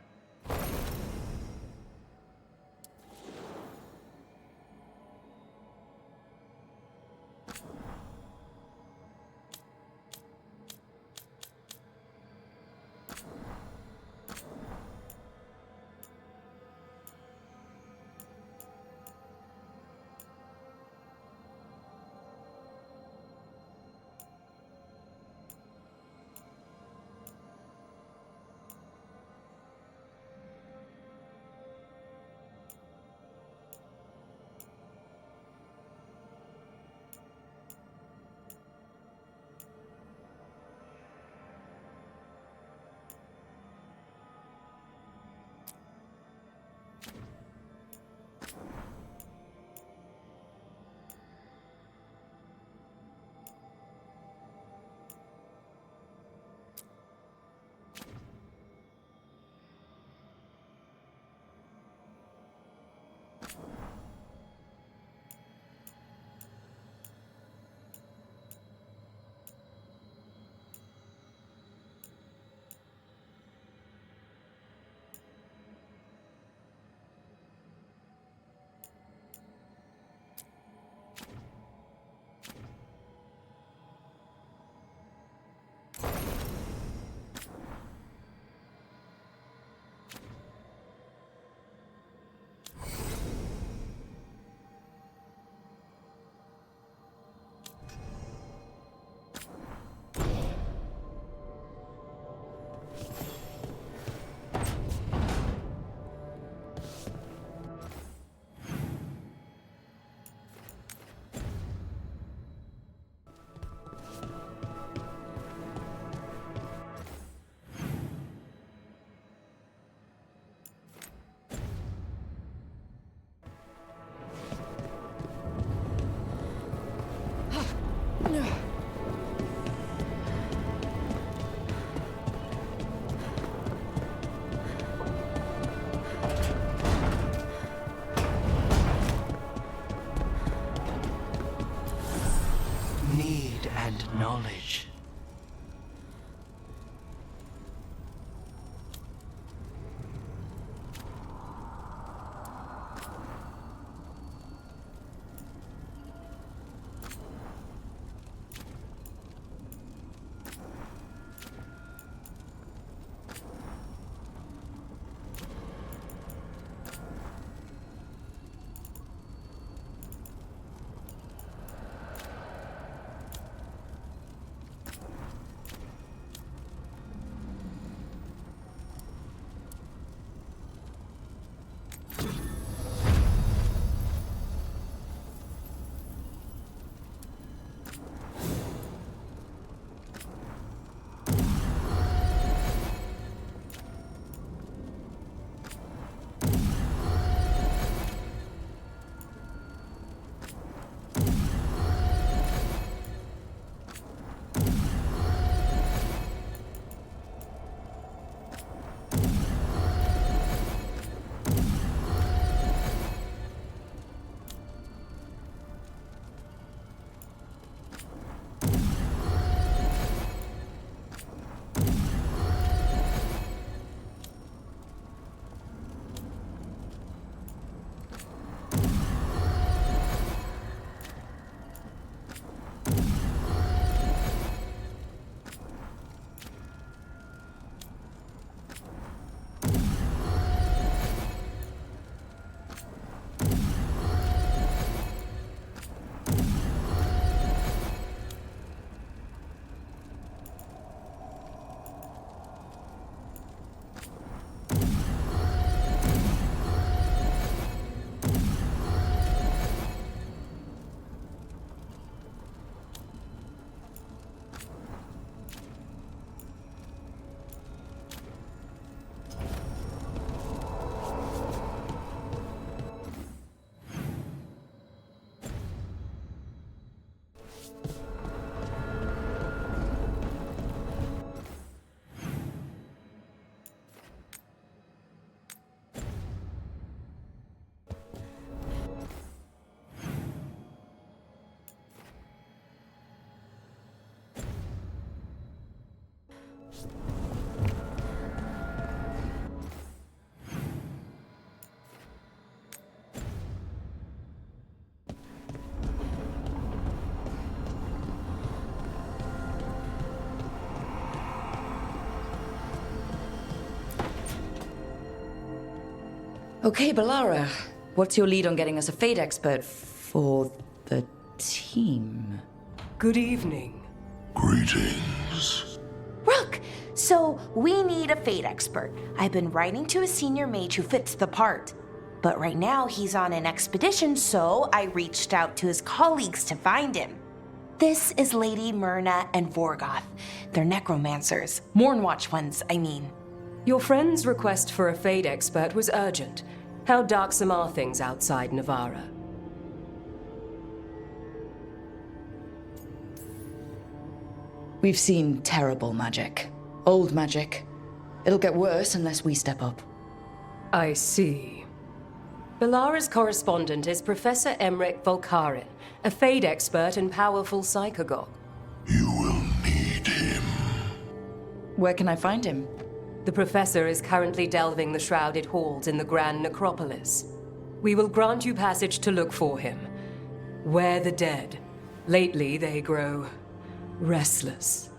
Need and knowledge. Okay, Bellara. What's your lead on getting us a Fate expert for the team? Good evening. Greetings. Rook, so we need a Fate expert. I've been writing to a senior mage who fits the part. But right now he's on an expedition, so I reached out to his colleagues to find him. This is Lady Myrna and Vorgoth. They're necromancers. Mournwatch ones, I mean. Your friend's request for a Fate expert was urgent. How darksome are things outside Navarra? We've seen terrible magic. Old magic. It'll get worse unless we step up. I see. Bellara's correspondent is Professor Emmerich Volkarin, a Fate expert and powerful psychagogue. Where can I find him? The professor is currently delving the shrouded halls in the Grand Necropolis. We will grant you passage to look for him. Where the dead. Lately they grow restless.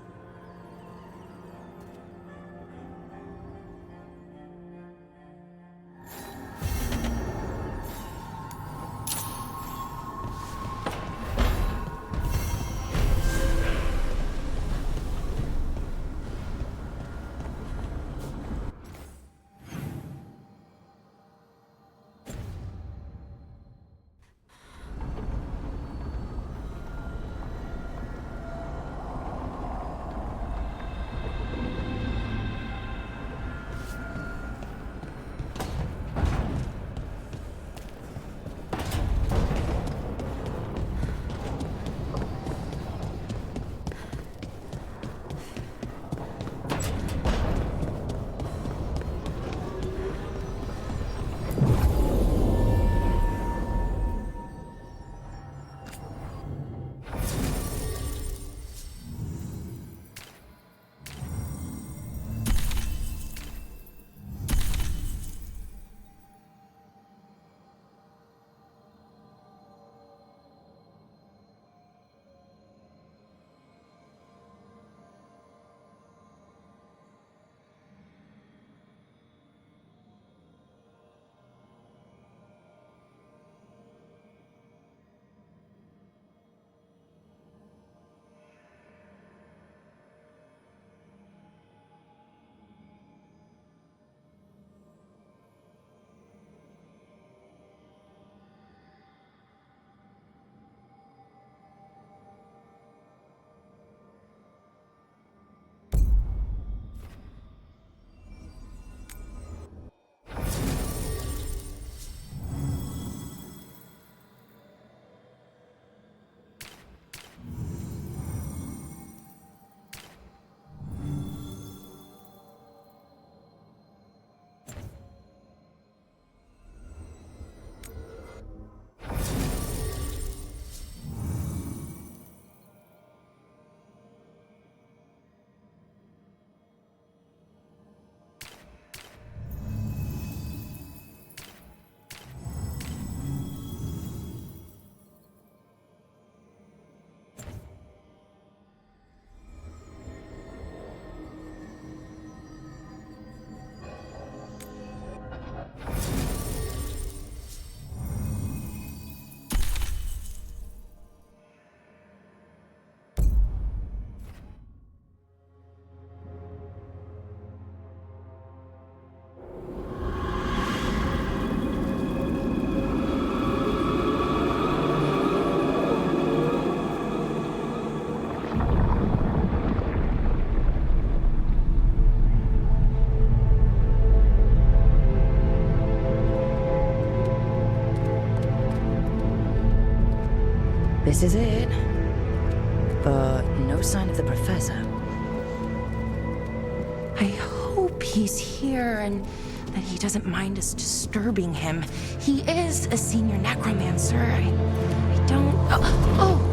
This is it. But no sign of the professor. I hope he's here and that he doesn't mind us disturbing him. He is a senior necromancer. I don't... Oh!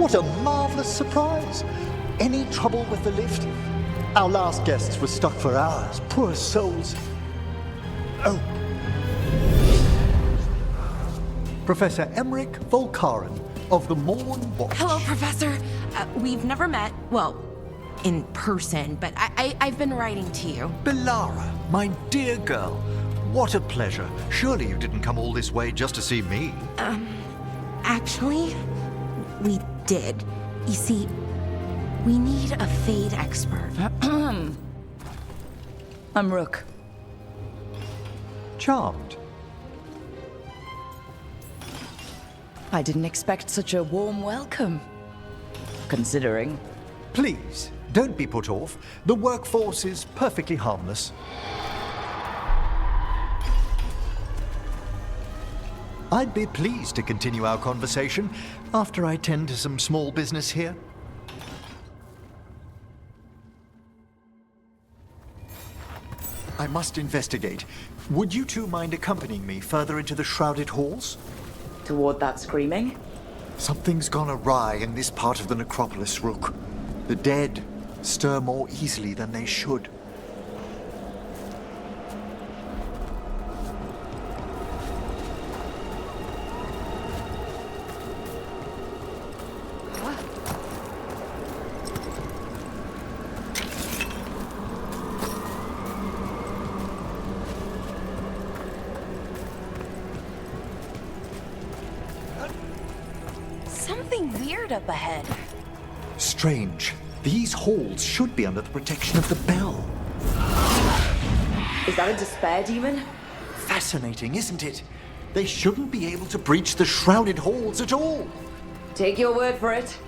What a marvelous surprise! Any trouble with the lift? Our last guests were stuck for hours. Poor souls. Oh. Professor Emmerich Volkaren of the Morn Watch. Hello, Professor. We've never met, well, in person, but I've been writing to you. Bellara, my dear girl. What a pleasure. Surely you didn't come all this way just to see me. Actually, we did. You see, we need a Fade expert. I'm Rook. Charmed. I didn't expect such a warm welcome. Considering. Please, don't be put off. The workforce is perfectly harmless. I'd be pleased to continue our conversation after I tend to some small business here. I must investigate. Would you two mind accompanying me further into the shrouded halls? Toward that screaming? Something's gone awry in this part of the necropolis, Rook. The dead stir more easily than they should. Something weird up ahead. Strange. These halls should be under the protection of the bell. Is that a despair demon? Fascinating, isn't it? They shouldn't be able to breach the shrouded halls at all. Take your word for it.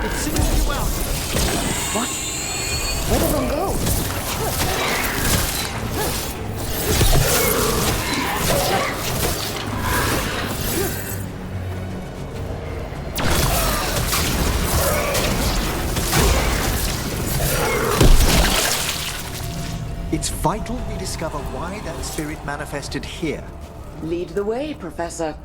It's singling you out. What? Where did one go? It's vital we discover why that spirit manifested here. Lead the way, Professor.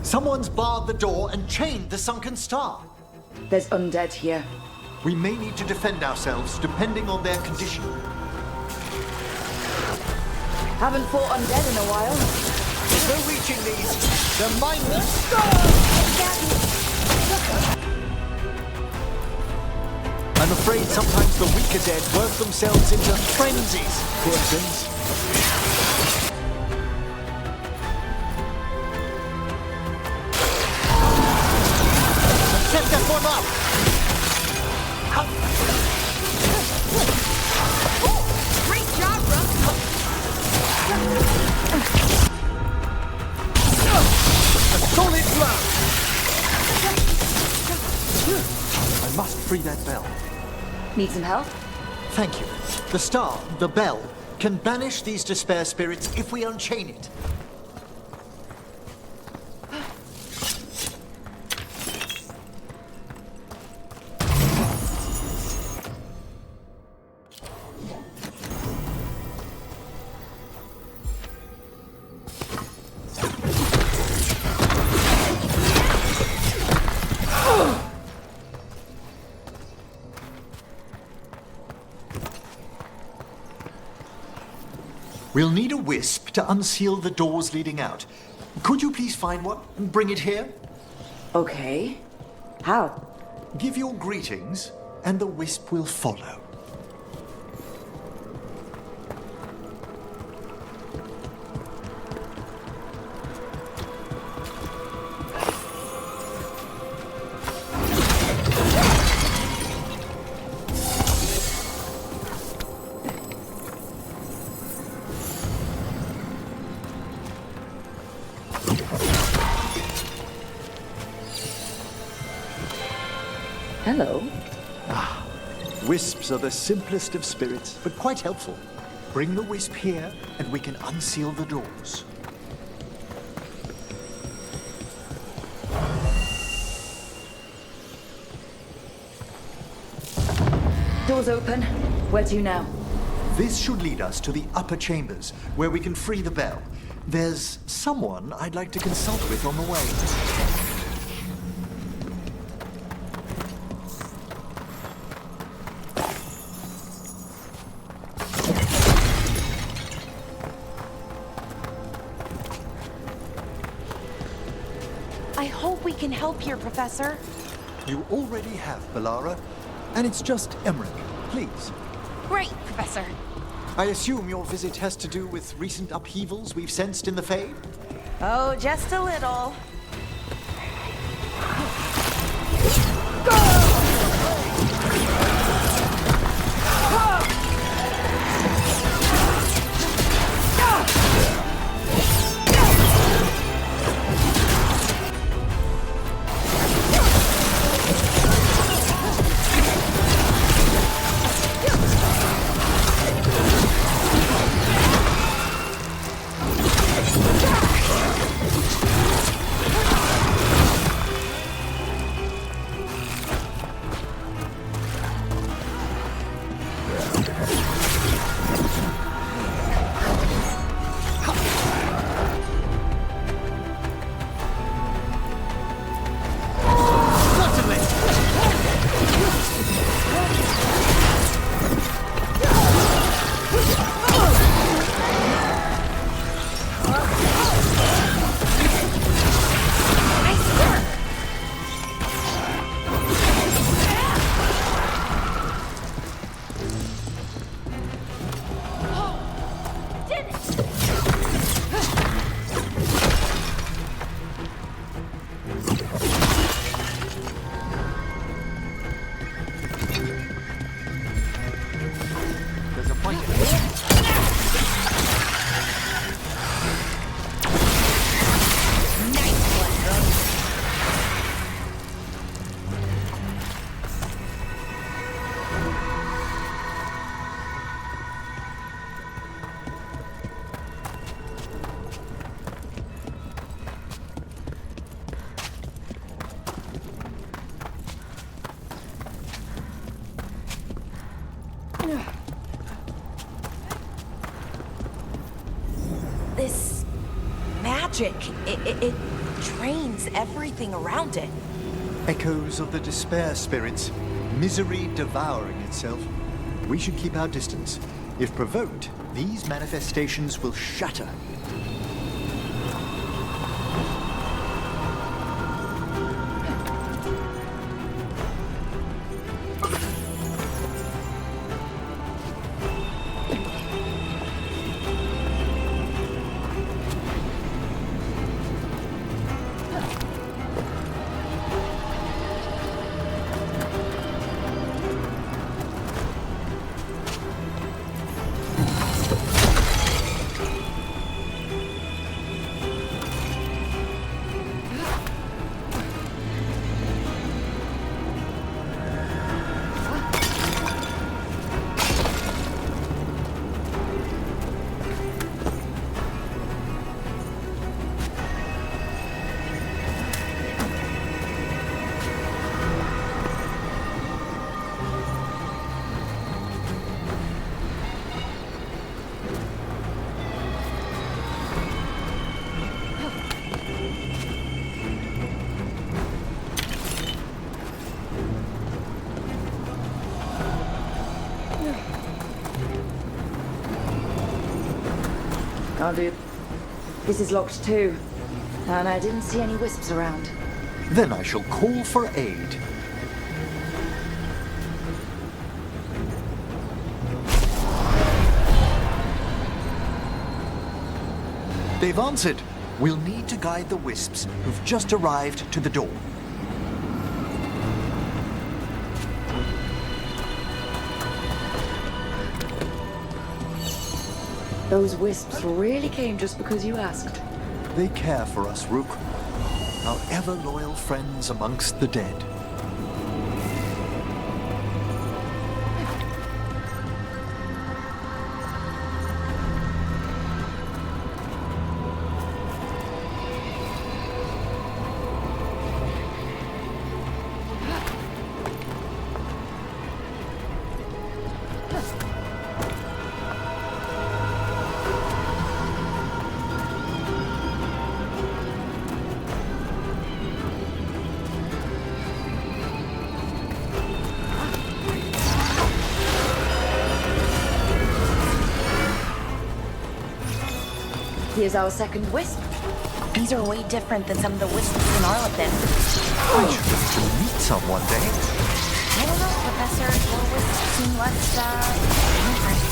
Someone's barred the door and chained the sunken star. There's undead here. We may need to defend ourselves depending on their condition. Haven't fought undead in a while. There's no reaching these. They're mindless. I'm afraid sometimes the weaker dead work themselves into frenzies. Poor things. Set that one up! Great job, Rook! A solid blow! I must free that bell. Need some help? Thank you. The star, the bell, can banish these despair spirits if we unchain it. We'll need a wisp to unseal the doors leading out. Could you please find one and bring it here? Okay. How? Give your greetings, and the wisp will follow. Hello. Wisps are the simplest of spirits, but quite helpful. Bring the wisp here, and we can unseal the doors. Doors open. Where to now? This should lead us to the upper chambers, where we can free the bell. There's someone I'd like to consult with on the way. I hope we can help here, Professor. You already have, Bellara. And it's just Emmerich. Please. Great, Professor. I assume your visit has to do with recent upheavals we've sensed in the Fade? Oh, just a little. This magic, it drains everything around it. Echoes of the despair spirits, misery devouring itself. We should keep our distance. If provoked, these manifestations will shatter. Can't do. This is locked too. And I didn't see any wisps around. Then I shall call for aid. They've answered. We'll need to guide the wisps who've just arrived to the door. Those wisps really came just because you asked. They care for us, Rook. Our ever-loyal friends amongst the dead. Here's our second wisp. These are way different than some of the wisps in Arlington. I should have to meet some one day. I don't know, Professor. Your wisps seem less, dangerous.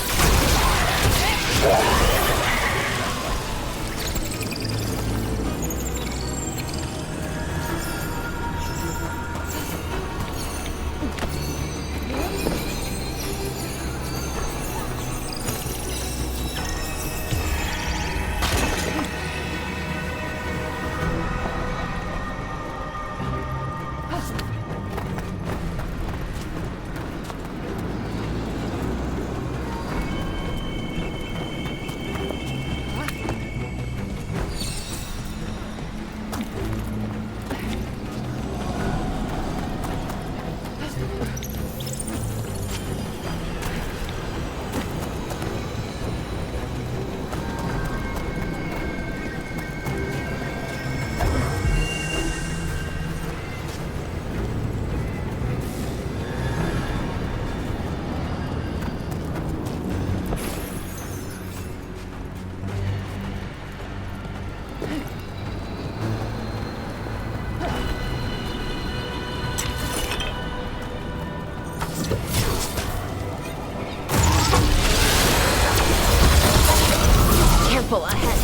Careful ahead.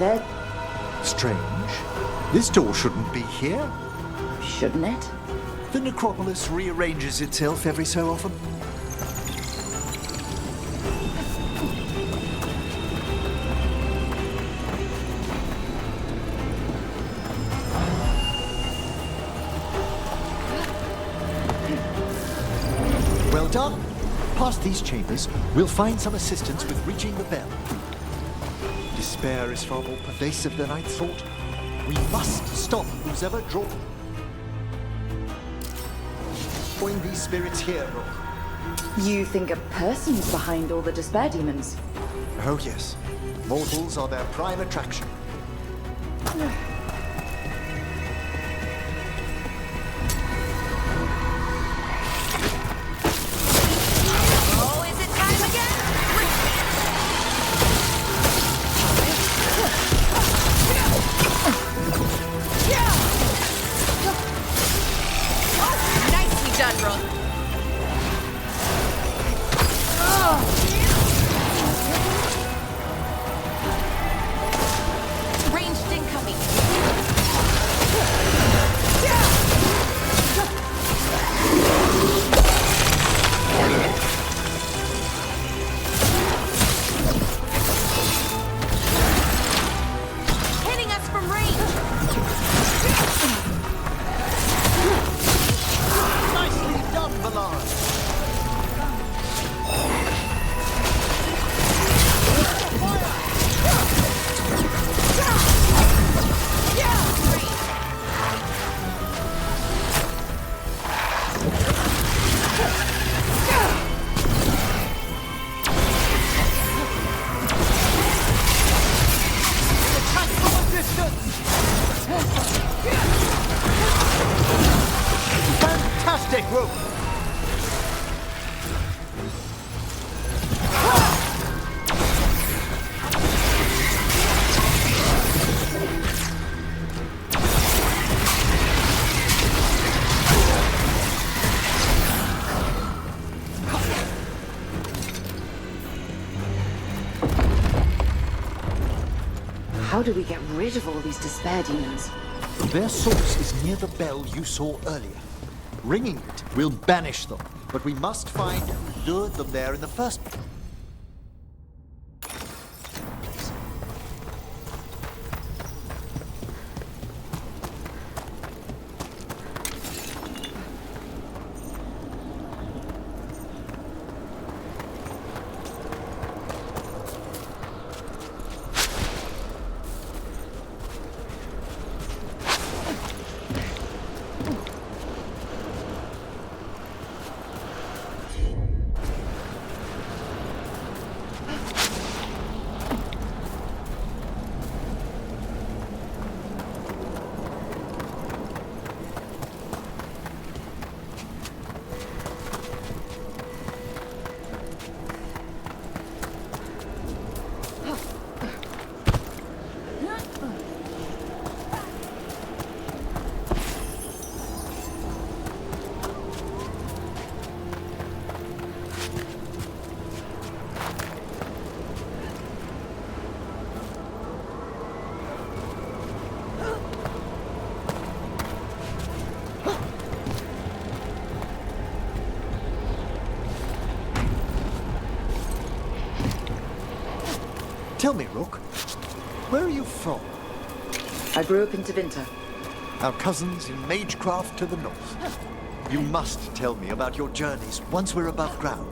That... Strange. This door shouldn't be here. Shouldn't it? The necropolis rearranges itself every so often. Well done. Past these chambers, we'll find some assistance with reaching the bell. Despair is far more pervasive than I'd thought. We must stop who's ever drawn. Bring these spirits here, Rook. You think a person's behind all the despair demons? Oh yes. Mortals are their prime attraction. Take rope! How do we get rid of all these despair demons? Their source is near the bell you saw earlier. Ringing it will banish them, but we must find who lured them there in the first place. Tell me, Rook, where are you from? I grew up in Tevinter. Our cousins in Magecraft to the north. You must tell me about your journeys once we're above ground.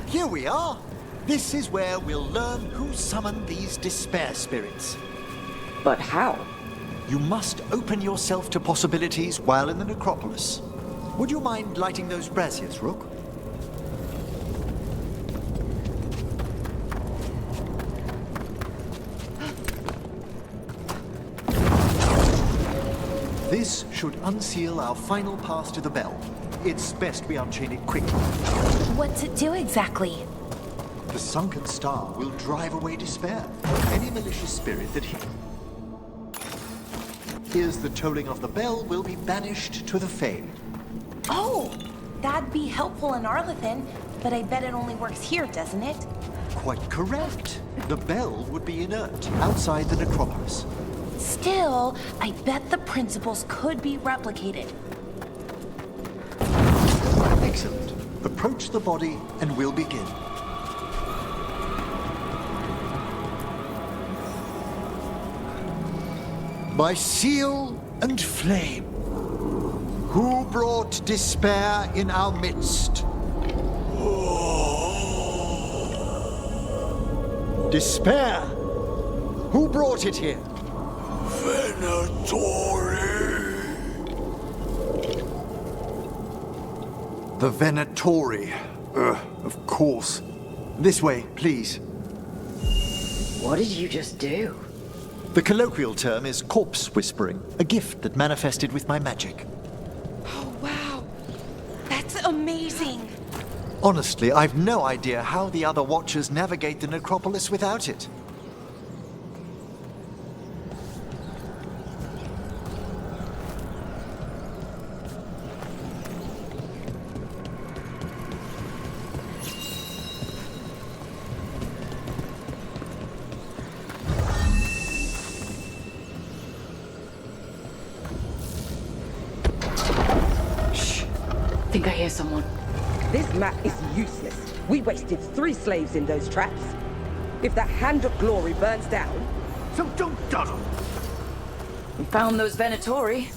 Here we are. This is where we'll learn who summoned these despair spirits. But how? You must open yourself to possibilities while in the necropolis. Would you mind lighting those braziers, Rook? This should unseal our final pass to the bell. It's best we unchain it quickly. What's it do exactly? The sunken star will drive away despair. Any malicious spirit that hears the tolling of the bell will be banished to the Fade. Oh, that'd be helpful in Arlethan, but I bet it only works here, doesn't it? Quite correct. The bell would be inert outside the necropolis. Still, I bet the principles could be replicated. Excellent. Approach the body and we'll begin. By seal and flame, who brought despair in our midst? Despair? Who brought it here? The Venatori. Of course. This way, please. What did you just do? The colloquial term is corpse whispering, a gift that manifested with my magic. Oh, wow. That's amazing. Honestly, I've no idea how the other Watchers navigate the necropolis without it. Think I hear someone. This map is useless. We wasted 3 slaves in those traps. If the Hand of Glory burns down... So don't dawdle! We found those Venatori.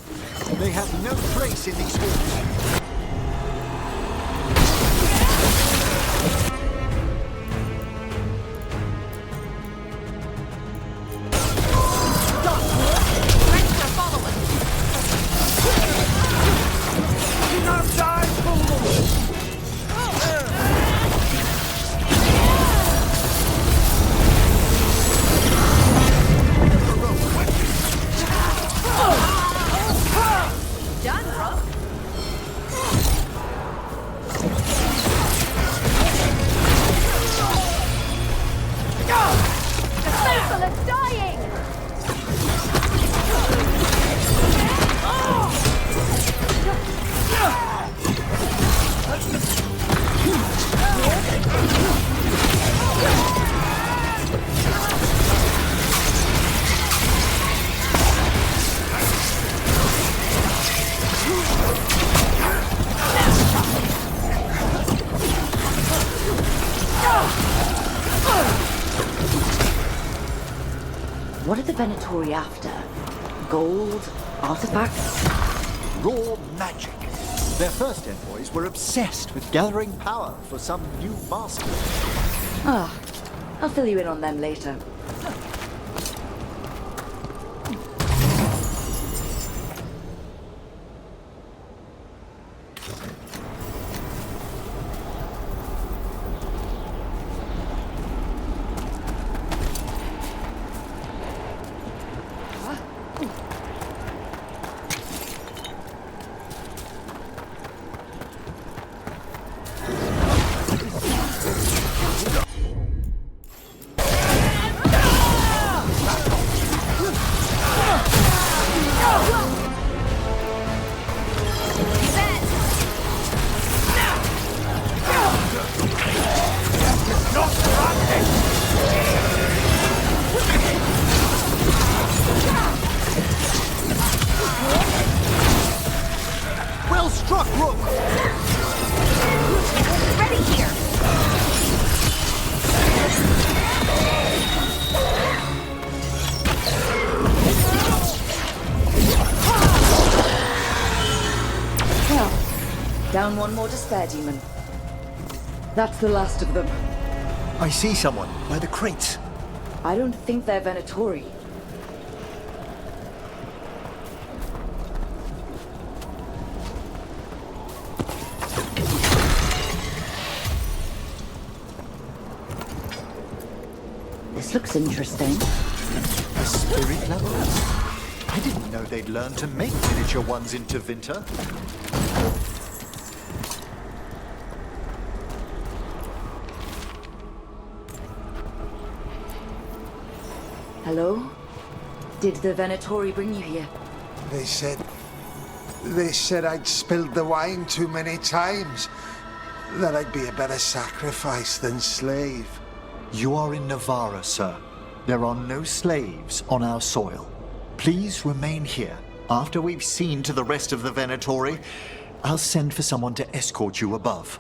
They have no place in these halls. What are the Venatori after? Gold? Artifacts? Raw magic. Their first envoys were obsessed with gathering power for some new master. Ah, I'll fill you in on them later. Well struck, Rook! Ready here! Well, down one more despair demon. That's the last of them. I see someone by the crates. I don't think they're Venatori. This looks interesting. The spirit levels? I didn't know they'd learn to make miniature ones into Vinter. Hello? Did the Venatori bring you here? They said I'd spilled the wine too many times. That I'd be a better sacrifice than slave. You are in Navarra, sir. There are no slaves on our soil. Please remain here. After we've seen to the rest of the Venatori, I'll send for someone to escort you above.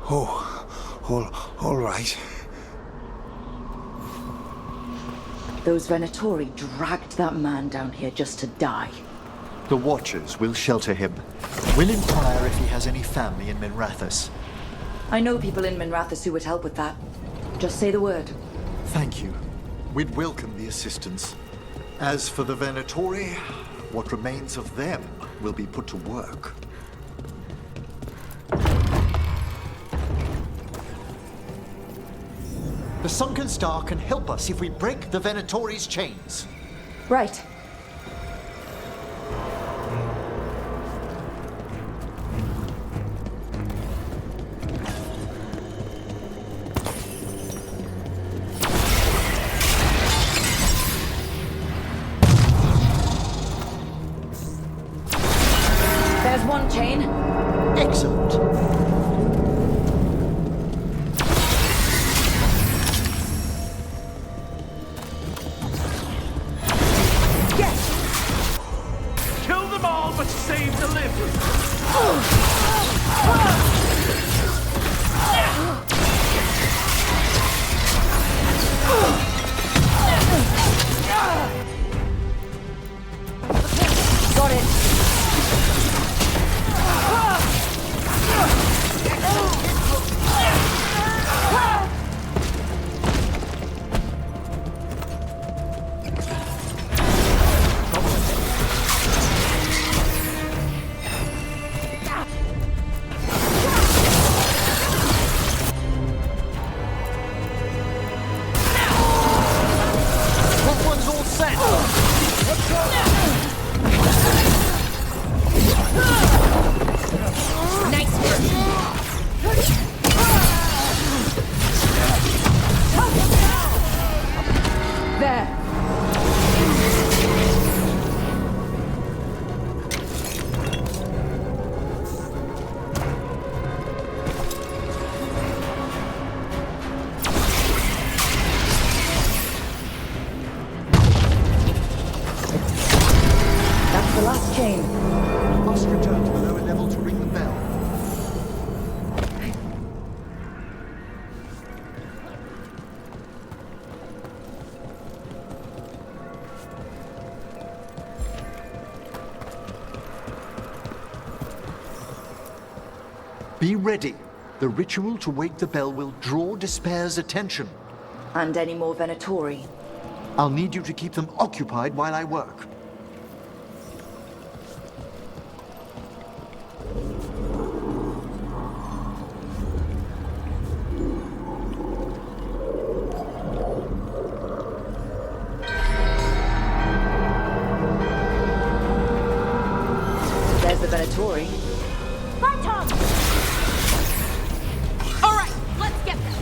All right. Those Venatori dragged that man down here just to die. The Watchers will shelter him. We'll inquire if he has any family in Minrathous. I know people in Minrathous who would help with that. Just say the word. Thank you. We'd welcome the assistance. As for the Venatori, what remains of them will be put to work. The Sunken Star can help us if we break the Venatori's chains. Right. on, Chain. Excellent. Kill them all, but save the living. Got it. Front one's all set. Nice There. That's the last chain. We must return to the lower level to ring the bell. Be ready. The ritual to wake the bell will draw Despair's attention. And any more Venatori? I'll need you to keep them occupied while I work. There's the Venatori. Right, Tom! All right, let's get them.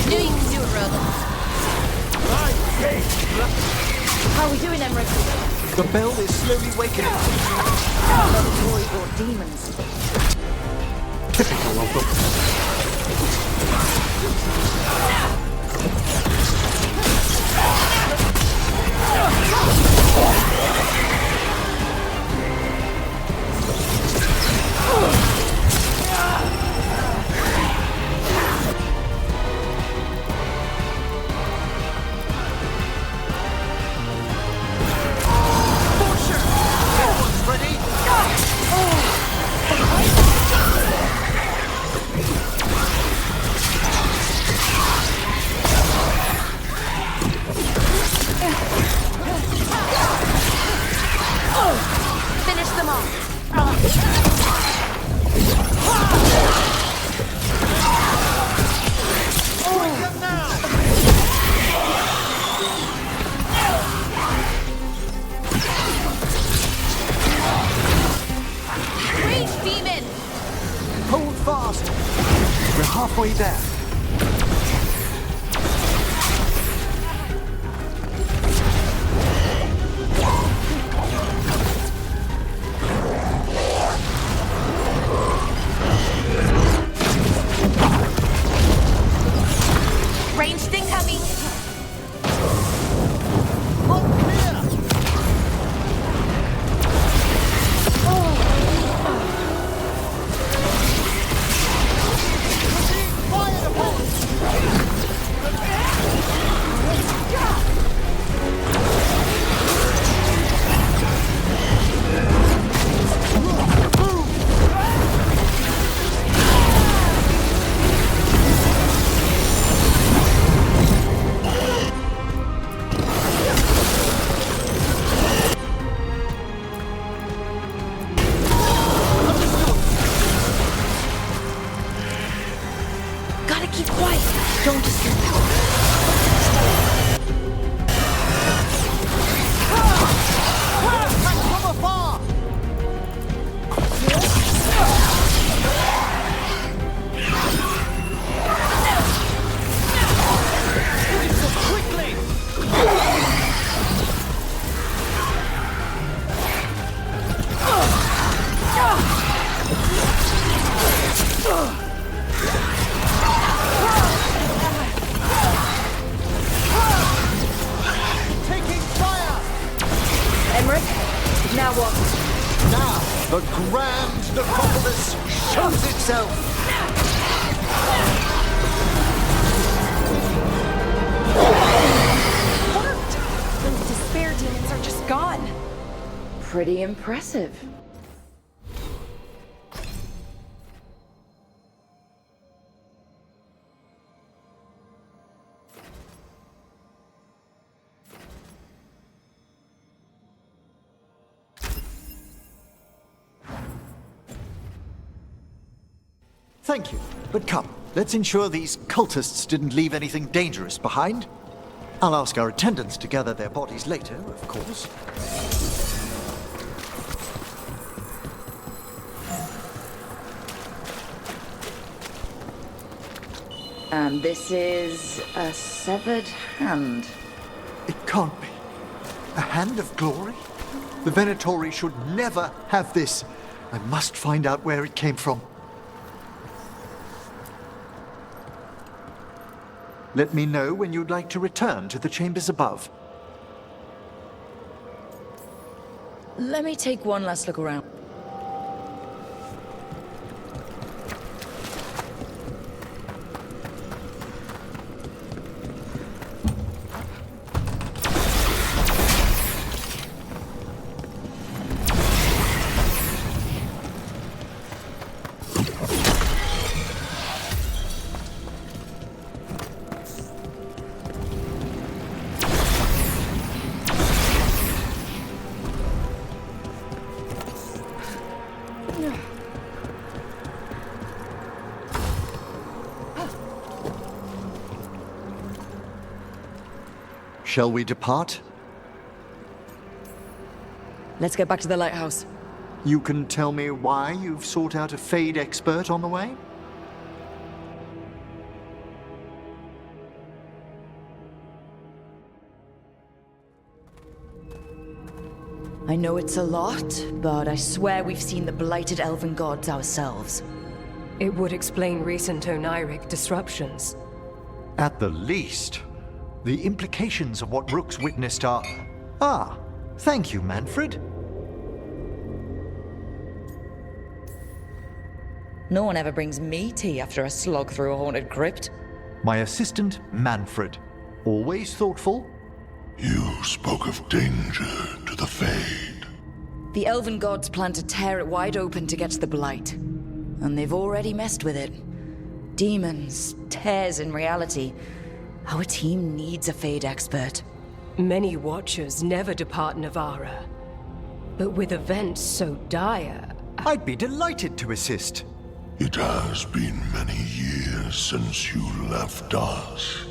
Knew you could do it, Roland. How are we doing, Emmerich? The bell is slowly wakening. Venatori or demons. Typical of them. Everyone's ready? Finish them off. Rage demon! Hold fast. We're halfway there. Ranged incoming. Fire the Now what? Now, the grand necropolis shows itself! Worked! Those despair demons are just gone. Pretty impressive. Thank you, but come, let's ensure these cultists didn't leave anything dangerous behind. I'll ask our attendants to gather their bodies later, of course. And this is a severed hand. It can't be. A hand of glory? The Venatori should never have this. I must find out where it came from. Let me know when you'd like to return to the chambers above. Let me take one last look around. Shall we depart? Let's get back to the lighthouse. You can tell me why you've sought out a Fade expert on the way? I know it's a lot, but I swear we've seen the blighted elven gods ourselves. It would explain recent Oniric disruptions. At the least. The implications of what Rook's witnessed are... Ah, thank you, Manfred. No one ever brings me tea after a slog through a haunted crypt. My assistant, Manfred. Always thoughtful. You spoke of danger to the Fade. The elven gods plan to tear it wide open to get to the blight. And they've already messed with it. Demons, tears in reality. Our team needs a Fade expert. Many Watchers never depart Navarra. But with events so dire... I'd be delighted to assist. It has been many years since you left us.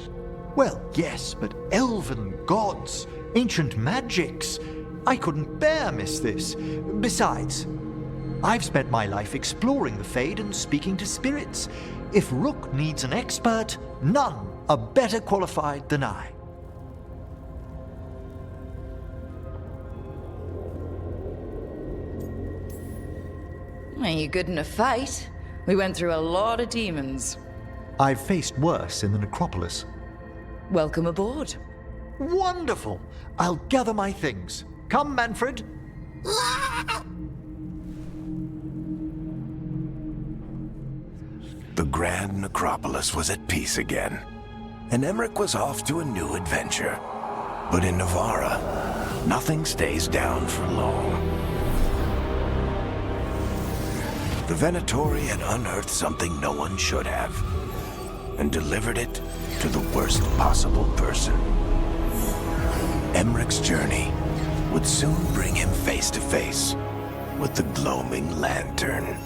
Well, yes, but elven gods, ancient magics. I couldn't bear miss this. Besides, I've spent my life exploring the Fade and speaking to spirits. If Rook needs an expert, none are better qualified than I. Are you good in a fight? We went through a lot of demons. I've faced worse in the necropolis. Welcome aboard. Wonderful! I'll gather my things. Come, Manfred. The grand necropolis was at peace again, and Emmerich was off to a new adventure. But in Navarra, nothing stays down for long. The Venatori had unearthed something no one should have, and delivered it to the worst possible person. Emmerich's journey would soon bring him face to face with the gloaming lantern.